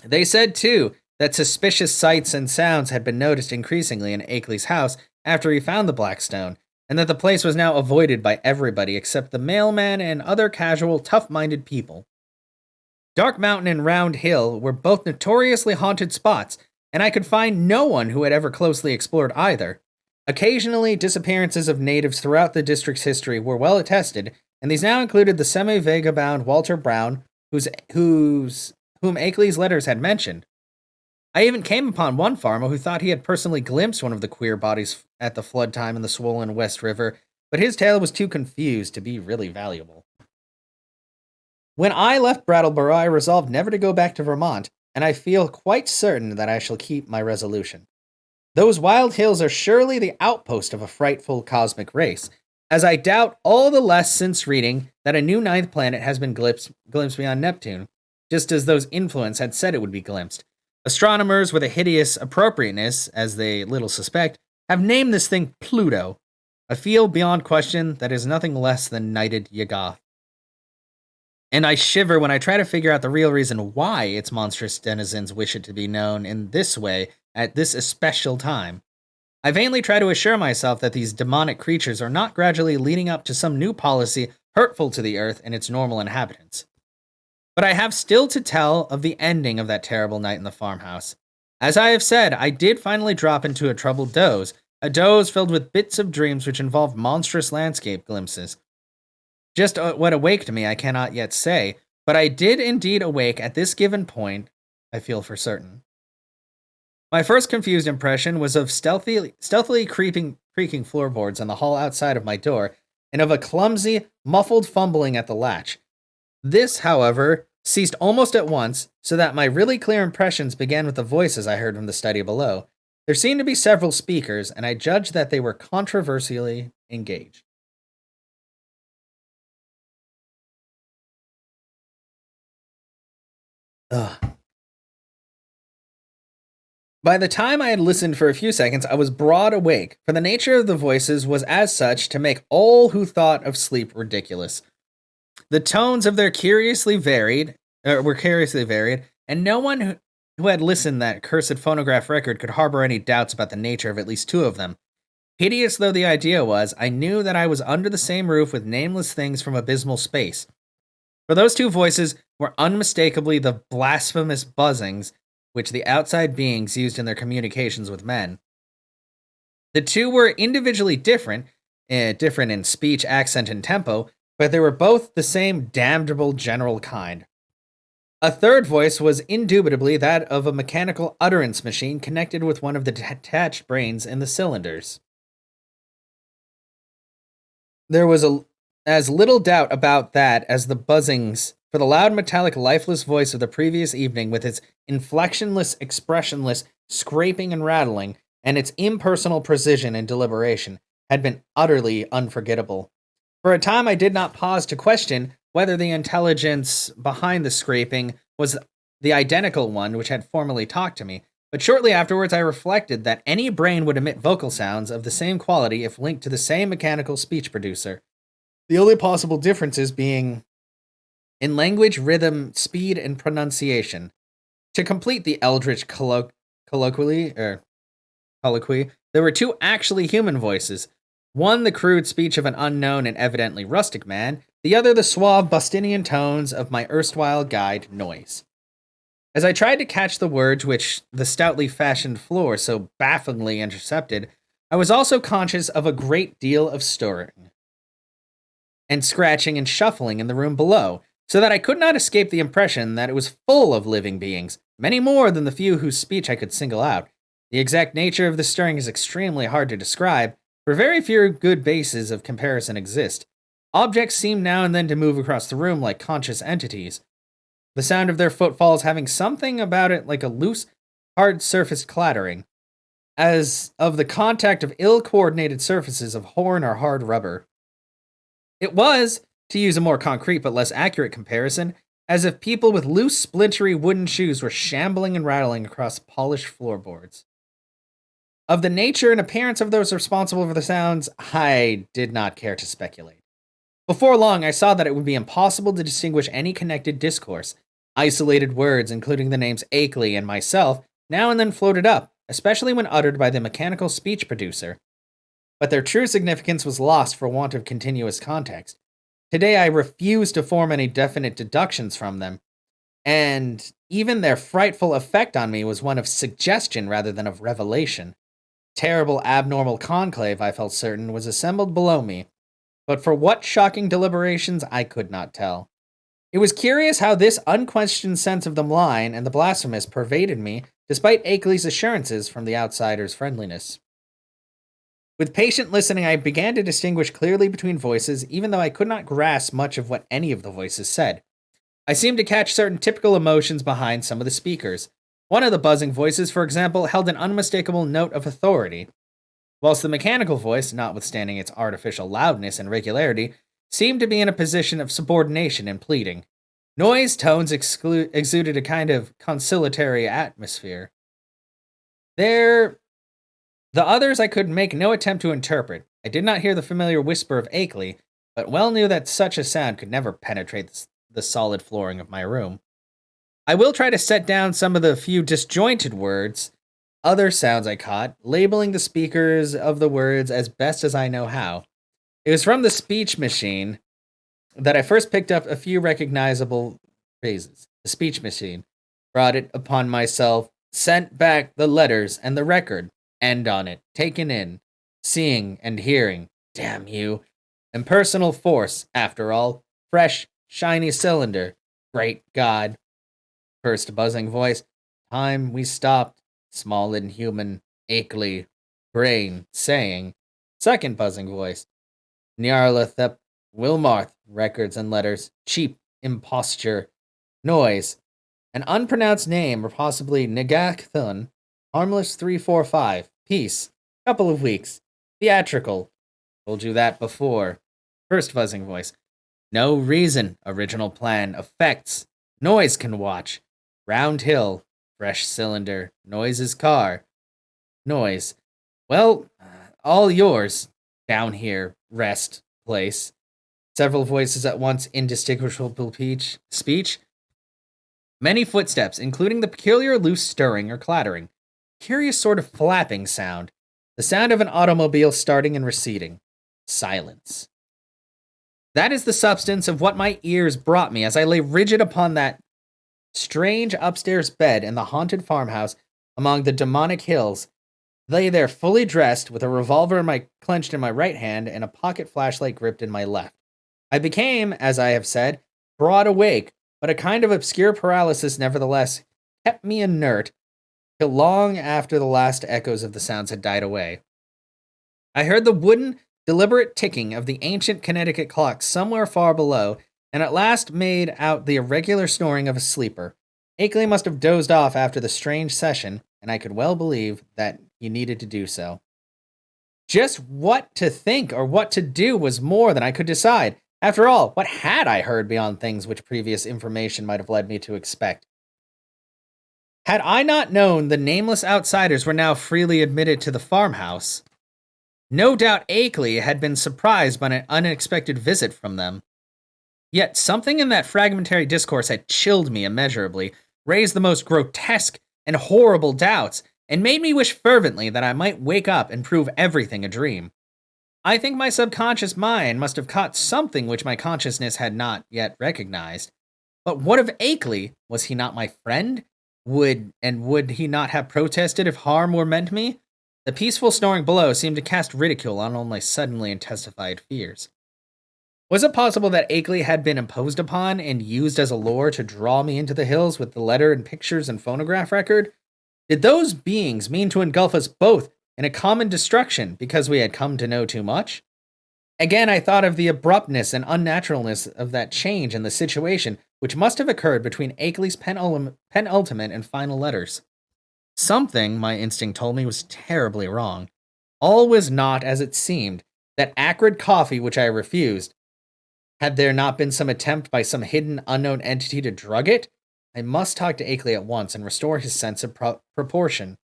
They said, too, that suspicious sights and sounds had been noticed increasingly in Akeley's house after he found the black stone, and that the place was now avoided by everybody except the mailman and other casual, tough-minded people. Dark Mountain and Round Hill were both notoriously haunted spots, and I could find no one who had ever closely explored either. Occasionally, disappearances of natives throughout the district's history were well attested, and these now included the semi-vagabond Walter Brown, whom Akeley's letters had mentioned. I even came upon one farmer who thought he had personally glimpsed one of the queer bodies at the flood time in the swollen West River, but his tale was too confused to be really valuable. When I left Brattleboro, I resolved never to go back to Vermont, and I feel quite certain that I shall keep my resolution. Those wild hills are surely the outpost of a frightful cosmic race, as I doubt all the less since reading that a new ninth planet has been glimpsed beyond Neptune, just as those influence had said it would be glimpsed. Astronomers with a hideous appropriateness, as they little suspect, have named this thing Pluto. I feel beyond question that is nothing less than knighted Yuggoth. And I shiver when I try to figure out the real reason why its monstrous denizens wish it to be known in this way at this especial time. I vainly try to assure myself that these demonic creatures are not gradually leading up to some new policy hurtful to the earth and its normal inhabitants. But I have still to tell of the ending of that terrible night in the farmhouse. As I have said, I did finally drop into a troubled doze, a doze filled with bits of dreams which involved monstrous landscape glimpses. Just what awaked me, I cannot yet say, but I did indeed awake at this given point, I feel for certain. My first confused impression was of stealthily creaking floorboards on the hall outside of my door, and of a clumsy, muffled fumbling at the latch. This, however, ceased almost at once, so that my really clear impressions began with the voices I heard from the study below. There seemed to be several speakers, and I judged that they were controversially engaged. Ugh. By the time I had listened for a few seconds, I was broad awake, for the nature of the voices was as such to make all who thought of sleep ridiculous. The tones of their were curiously varied, and no one who had listened that cursed phonograph record could harbor any doubts about the nature of at least two of them. Hideous though the idea was, I knew that I was under the same roof with nameless things from abysmal space. For those two voices were unmistakably the blasphemous buzzings which the outside beings used in their communications with men. The two were individually different in speech, accent, and tempo, but they were both the same damnable general kind. A third voice was indubitably that of a mechanical utterance machine connected with one of the detached brains in the cylinders. There was as little doubt about that as the buzzings, for the loud, metallic, lifeless voice of the previous evening, with its inflectionless, expressionless scraping and rattling, and its impersonal precision and deliberation, had been utterly unforgettable. For a time I did not pause to question whether the intelligence behind the scraping was the identical one which had formerly talked to me, but shortly afterwards I reflected that any brain would emit vocal sounds of the same quality if linked to the same mechanical speech producer. The only possible differences being in language, rhythm, speed, and pronunciation. To complete the eldritch colloquy, there were two actually human voices. One the crude speech of an unknown and evidently rustic man, the other the suave Bostonian tones of my erstwhile guide, Noise. As I tried to catch the words which the stoutly fashioned floor so bafflingly intercepted, I was also conscious of a great deal of stirring and scratching and shuffling in the room below, so that I could not escape the impression that it was full of living beings, many more than the few whose speech I could single out. The exact nature of the stirring is extremely hard to describe, for very few good bases of comparison exist. Objects seem now and then to move across the room like conscious entities, the sound of their footfalls having something about it like a loose, hard-surfaced clattering, as of the contact of ill-coordinated surfaces of horn or hard rubber. It was, to use a more concrete but less accurate comparison, as if people with loose, splintery wooden shoes were shambling and rattling across polished floorboards. Of the nature and appearance of those responsible for the sounds, I did not care to speculate. Before long, I saw that it would be impossible to distinguish any connected discourse. Isolated words, including the names Akeley and myself, now and then floated up, especially when uttered by the mechanical speech producer. But their true significance was lost for want of continuous context. Today I refuse to form any definite deductions from them, and even their frightful effect on me was one of suggestion rather than of revelation. Terrible abnormal conclave, I felt certain, was assembled below me, but for what shocking deliberations I could not tell. It was curious how this unquestioned sense of the malign and the blasphemous pervaded me despite Akeley's assurances from the outsider's friendliness. With patient listening, I began to distinguish clearly between voices, even though I could not grasp much of what any of the voices said. I seemed to catch certain typical emotions behind some of the speakers. One of the buzzing voices, for example, held an unmistakable note of authority, whilst the mechanical voice, notwithstanding its artificial loudness and regularity, seemed to be in a position of subordination and pleading. Noise tones exuded a kind of conciliatory atmosphere. The others I could make no attempt to interpret. I did not hear the familiar whisper of Akeley, but well knew that such a sound could never penetrate the solid flooring of my room. I will try to set down some of the few disjointed other sounds I caught, labeling the speakers of the words as best as I know how. It was from the speech machine that I first picked up a few recognizable phrases. The speech machine brought it upon myself, sent back the letters and the record, end on it, taken in, seeing and hearing, damn you. Impersonal force, after all, fresh, shiny cylinder, great God. First buzzing voice, time we stopped, small inhuman, Akeley, brain, saying. Second buzzing voice, Nyarlathotep, Wilmarth, records and letters, cheap, imposture, noise, an unpronounced name, or possibly Negathun, harmless 345, peace, couple of weeks, theatrical, told you that before. First buzzing voice, no reason, original plan, effects, noise can watch, round hill, fresh cylinder, noise's car, noise, well, all yours, down here, rest, place. Several voices at once, indistinguishable speech. Many footsteps, including the peculiar loose stirring or clattering. Curious sort of flapping sound. The sound of an automobile starting and receding. Silence. That is the substance of what my ears brought me as I lay rigid upon that strange upstairs bed in the haunted farmhouse among the demonic hills, lay there fully dressed with a revolver clenched in my right hand and a pocket flashlight gripped in my left. I became, as I have said, broad awake, but a kind of obscure paralysis nevertheless kept me inert till long after the last echoes of the sounds had died away. I heard the wooden, deliberate ticking of the ancient Connecticut clock somewhere far below, and at last made out the irregular snoring of a sleeper. Akeley must have dozed off after the strange session, and I could well believe that he needed to do so. Just what to think or what to do was more than I could decide. After all, what had I heard beyond things which previous information might have led me to expect? Had I not known the nameless outsiders were now freely admitted to the farmhouse, no doubt Akeley had been surprised by an unexpected visit from them. Yet something in that fragmentary discourse had chilled me immeasurably, raised the most grotesque and horrible doubts, and made me wish fervently that I might wake up and prove everything a dream. I think my subconscious mind must have caught something which my consciousness had not yet recognized. But what of Akeley? Was he not my friend? Would he not have protested if harm were meant me? The peaceful snoring below seemed to cast ridicule on all my suddenly intensified fears. Was it possible that Akeley had been imposed upon and used as a lure to draw me into the hills with the letter and pictures and phonograph record? Did those beings mean to engulf us both in a common destruction because we had come to know too much? Again, I thought of the abruptness and unnaturalness of that change in the situation which must have occurred between Akeley's penultimate and final letters. Something, my instinct told me, was terribly wrong. All was not as it seemed. That acrid coffee which I refused. Had there not been some attempt by some hidden, unknown entity to drug it? I must talk to Akeley at once and restore his sense of proportion.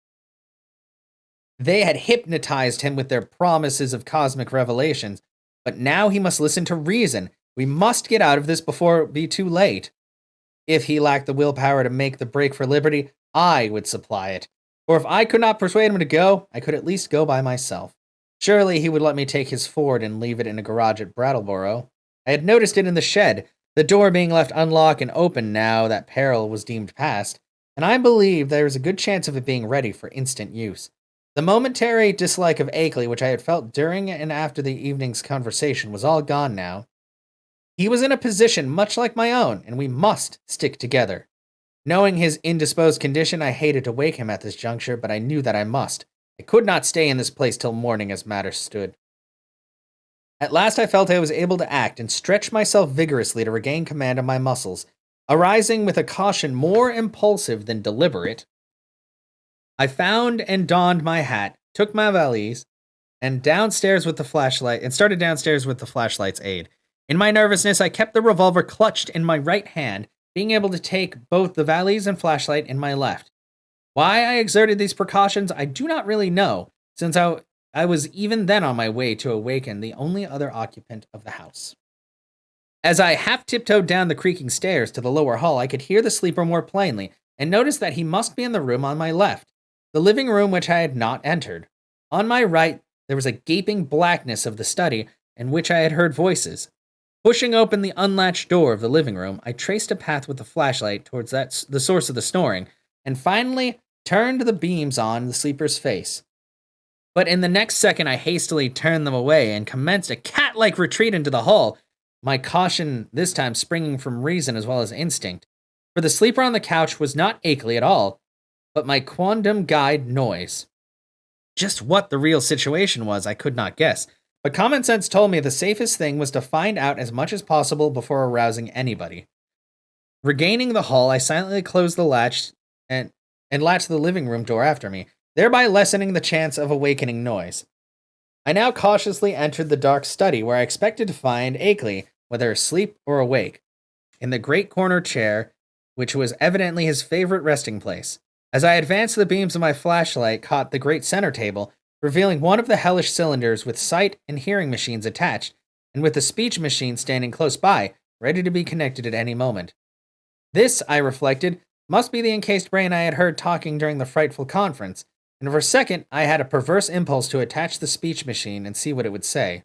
They had hypnotized him with their promises of cosmic revelations, but now he must listen to reason. We must get out of this before it be too late. If he lacked the willpower to make the break for liberty, I would supply it. Or if I could not persuade him to go, I could at least go by myself. Surely he would let me take his Ford and leave it in a garage at Brattleboro. I had noticed it in the shed, the door being left unlocked and open now that peril was deemed past, and I believed there was a good chance of it being ready for instant use. The momentary dislike of Akeley, which I had felt during and after the evening's conversation, was all gone now. He was in a position much like my own, and we must stick together. Knowing his indisposed condition, I hated to wake him at this juncture, but I knew that I must. I could not stay in this place till morning as matters stood. At last I felt I was able to act and stretched myself vigorously to regain command of my muscles. Arising with a caution more impulsive than deliberate, I found and donned my hat, took my valise, and started downstairs with the flashlight's aid. In my nervousness, I kept the revolver clutched in my right hand, being able to take both the valise and flashlight in my left. Why I exerted these precautions, I do not really know, since I was even then on my way to awaken the only other occupant of the house. As I half tiptoed down the creaking stairs to the lower hall, I could hear the sleeper more plainly, and noticed that he must be in the room on my left, the living room which I had not entered. On my right, there was a gaping blackness of the study in which I had heard voices. Pushing open the unlatched door of the living room, I traced a path with the flashlight towards the source of the snoring, and finally turned the beams on the sleeper's face. But in the next second, I hastily turned them away and commenced a cat-like retreat into the hall, my caution this time springing from reason as well as instinct. For the sleeper on the couch was not Akeley at all, but my quondam guide Noise. Just what the real situation was, I could not guess, but common sense told me the safest thing was to find out as much as possible before arousing anybody. Regaining the hall, I silently closed the latch and latched the living room door after me, thereby lessening the chance of awakening Noise. I now cautiously entered the dark study where I expected to find Akeley, whether asleep or awake, in the great corner chair, which was evidently his favorite resting place. As I advanced, the beams of my flashlight caught the great center table, revealing one of the hellish cylinders with sight and hearing machines attached, and with the speech machine standing close by, ready to be connected at any moment. This, I reflected, must be the encased brain I had heard talking during the frightful conference, and for a second I had a perverse impulse to attach the speech machine and see what it would say.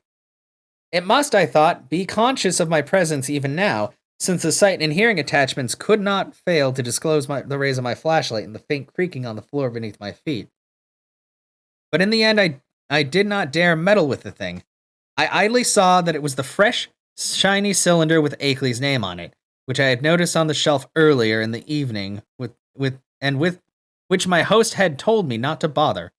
It must, I thought, be conscious of my presence even now, since the sight and hearing attachments could not fail to disclose the rays of my flashlight and the faint creaking on the floor beneath my feet. But in the end, I did not dare meddle with the thing. I idly saw that it was the fresh, shiny cylinder with Akeley's name on it, which I had noticed on the shelf earlier in the evening, with which my host had told me not to bother.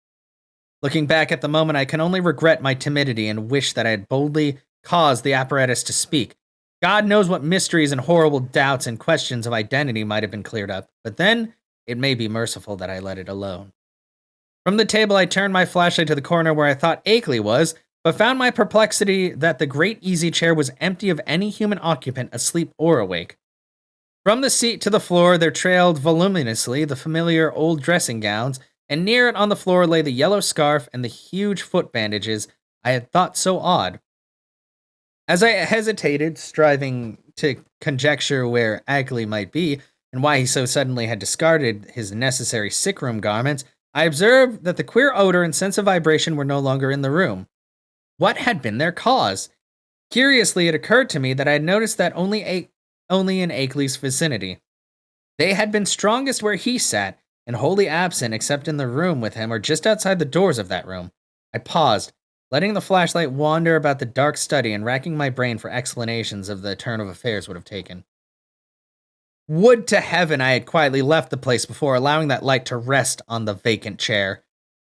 Looking back at the moment, I can only regret my timidity and wish that I had boldly caused the apparatus to speak. God knows what mysteries and horrible doubts and questions of identity might have been cleared up, but then it may be merciful that I let it alone. From the table, I turned my flashlight to the corner where I thought Akeley was, but found my perplexity that the great easy chair was empty of any human occupant asleep or awake. From the seat to the floor, there trailed voluminously the familiar old dressing gowns, and near it on the floor lay the yellow scarf and the huge foot bandages I had thought so odd. As I hesitated, striving to conjecture where Akeley might be, and why he so suddenly had discarded his necessary sick-room garments, I observed that the queer odor and sense of vibration were no longer in the room. What had been their cause? Curiously, it occurred to me that I had noticed that only in Akeley's vicinity. They had been strongest where he sat, and wholly absent except in the room with him or just outside the doors of that room. I paused, letting the flashlight wander about the dark study and racking my brain for explanations of the turn of affairs would have taken. Would to heaven I had quietly left the place before allowing that light to rest on the vacant chair.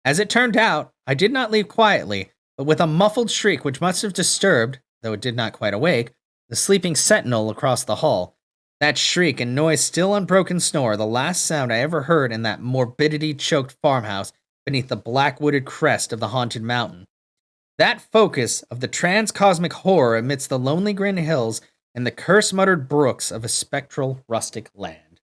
As it turned out, I did not leave quietly, but with a muffled shriek which must have disturbed, though it did not quite awake, the sleeping sentinel across the hall. That shriek and Noise' still unbroken snore, the last sound I ever heard in that morbidity-choked farmhouse beneath the black-wooded crest of the haunted mountain. That focus of the transcosmic horror amidst the lonely green hills and the curse-muttered brooks of a spectral rustic land.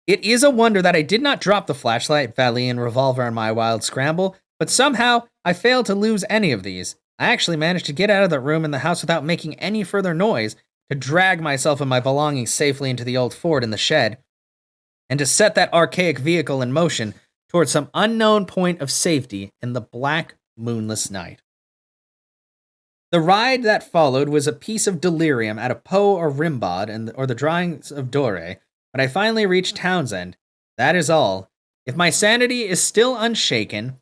It is a wonder that I did not drop the flashlight, valise, and revolver in my wild scramble, but somehow I failed to lose any of these. I actually managed to get out of the room and the house without making any further noise, to drag myself and my belongings safely into the old Ford in the shed, and to set that archaic vehicle in motion towards some unknown point of safety in the black, moonless night. The ride that followed was a piece of delirium out of Poe or Rimbaud or the drawings of Doré, but I finally reached Townsend. That is all. If my sanity is still unshaken,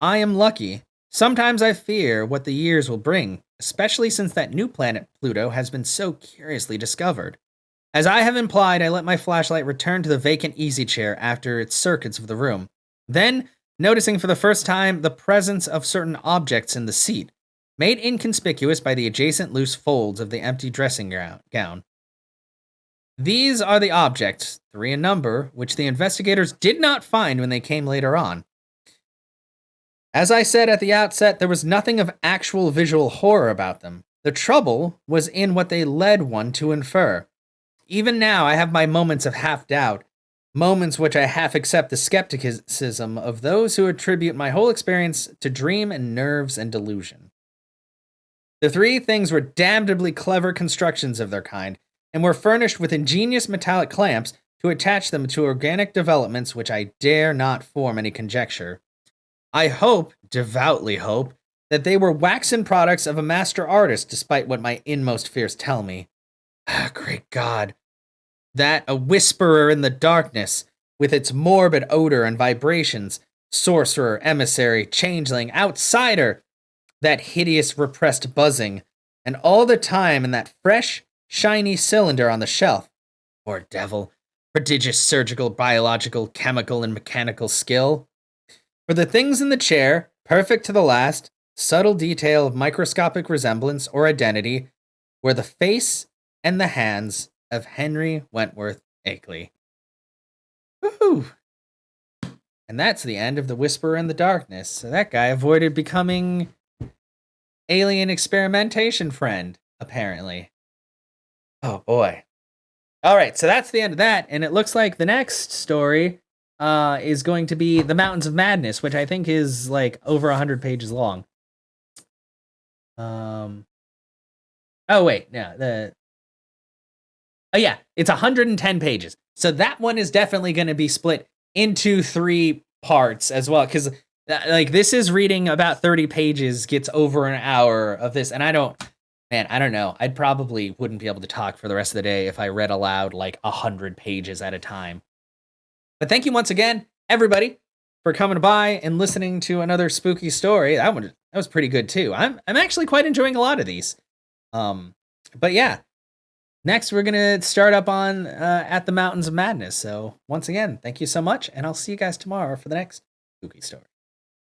I am lucky. Sometimes I fear what the years will bring, especially since that new planet Pluto has been so curiously discovered. As I have implied, I let my flashlight return to the vacant easy chair after its circuits of the room. Then, noticing for the first time the presence of certain objects in the seat, made inconspicuous by the adjacent loose folds of the empty dressing gown. These are the objects, 3 in number, which the investigators did not find when they came later on. As I said at the outset, there was nothing of actual visual horror about them. The trouble was in what they led one to infer. Even now, I have my moments of half-doubt, moments which I half accept the skepticism of those who attribute my whole experience to dream and nerves and delusion. The 3 things were damnably clever constructions of their kind, and were furnished with ingenious metallic clamps to attach them to organic developments which I dare not form any conjecture. I hope, devoutly hope, that they were waxen products of a master artist, despite what my inmost fears tell me. Great God. That a whisperer in the darkness, with its morbid odor and vibrations, sorcerer, emissary, changeling, outsider, that hideous repressed buzzing, and all the time in that fresh, shiny cylinder on the shelf. Poor devil. Prodigious surgical, biological, chemical, and mechanical skill. For the things in the chair, perfect to the last, subtle detail of microscopic resemblance or identity, were the face and the hands of Henry Wentworth Akeley. Woohoo! And that's the end of The Whisperer in the Darkness. So that guy avoided becoming alien experimentation friend, apparently. Oh boy. All right, so that's the end of that, and it looks like the next story is going to be The Mountains of Madness, which I think is like over 100 pages long. Oh wait, no, it's 110 pages. So that one is definitely going to be split into 3 parts as well, because like this is reading about 30 pages, gets over an hour of this, and I don't know. I'd probably wouldn't be able to talk for the rest of the day if I read aloud like 100 pages at a time. But thank you once again, everybody, for coming by and listening to another spooky story. That was pretty good too. I'm actually quite enjoying a lot of these. But yeah, next we're gonna start up on At the Mountains of Madness. So once again, thank you so much, and I'll see you guys tomorrow for the next spooky story.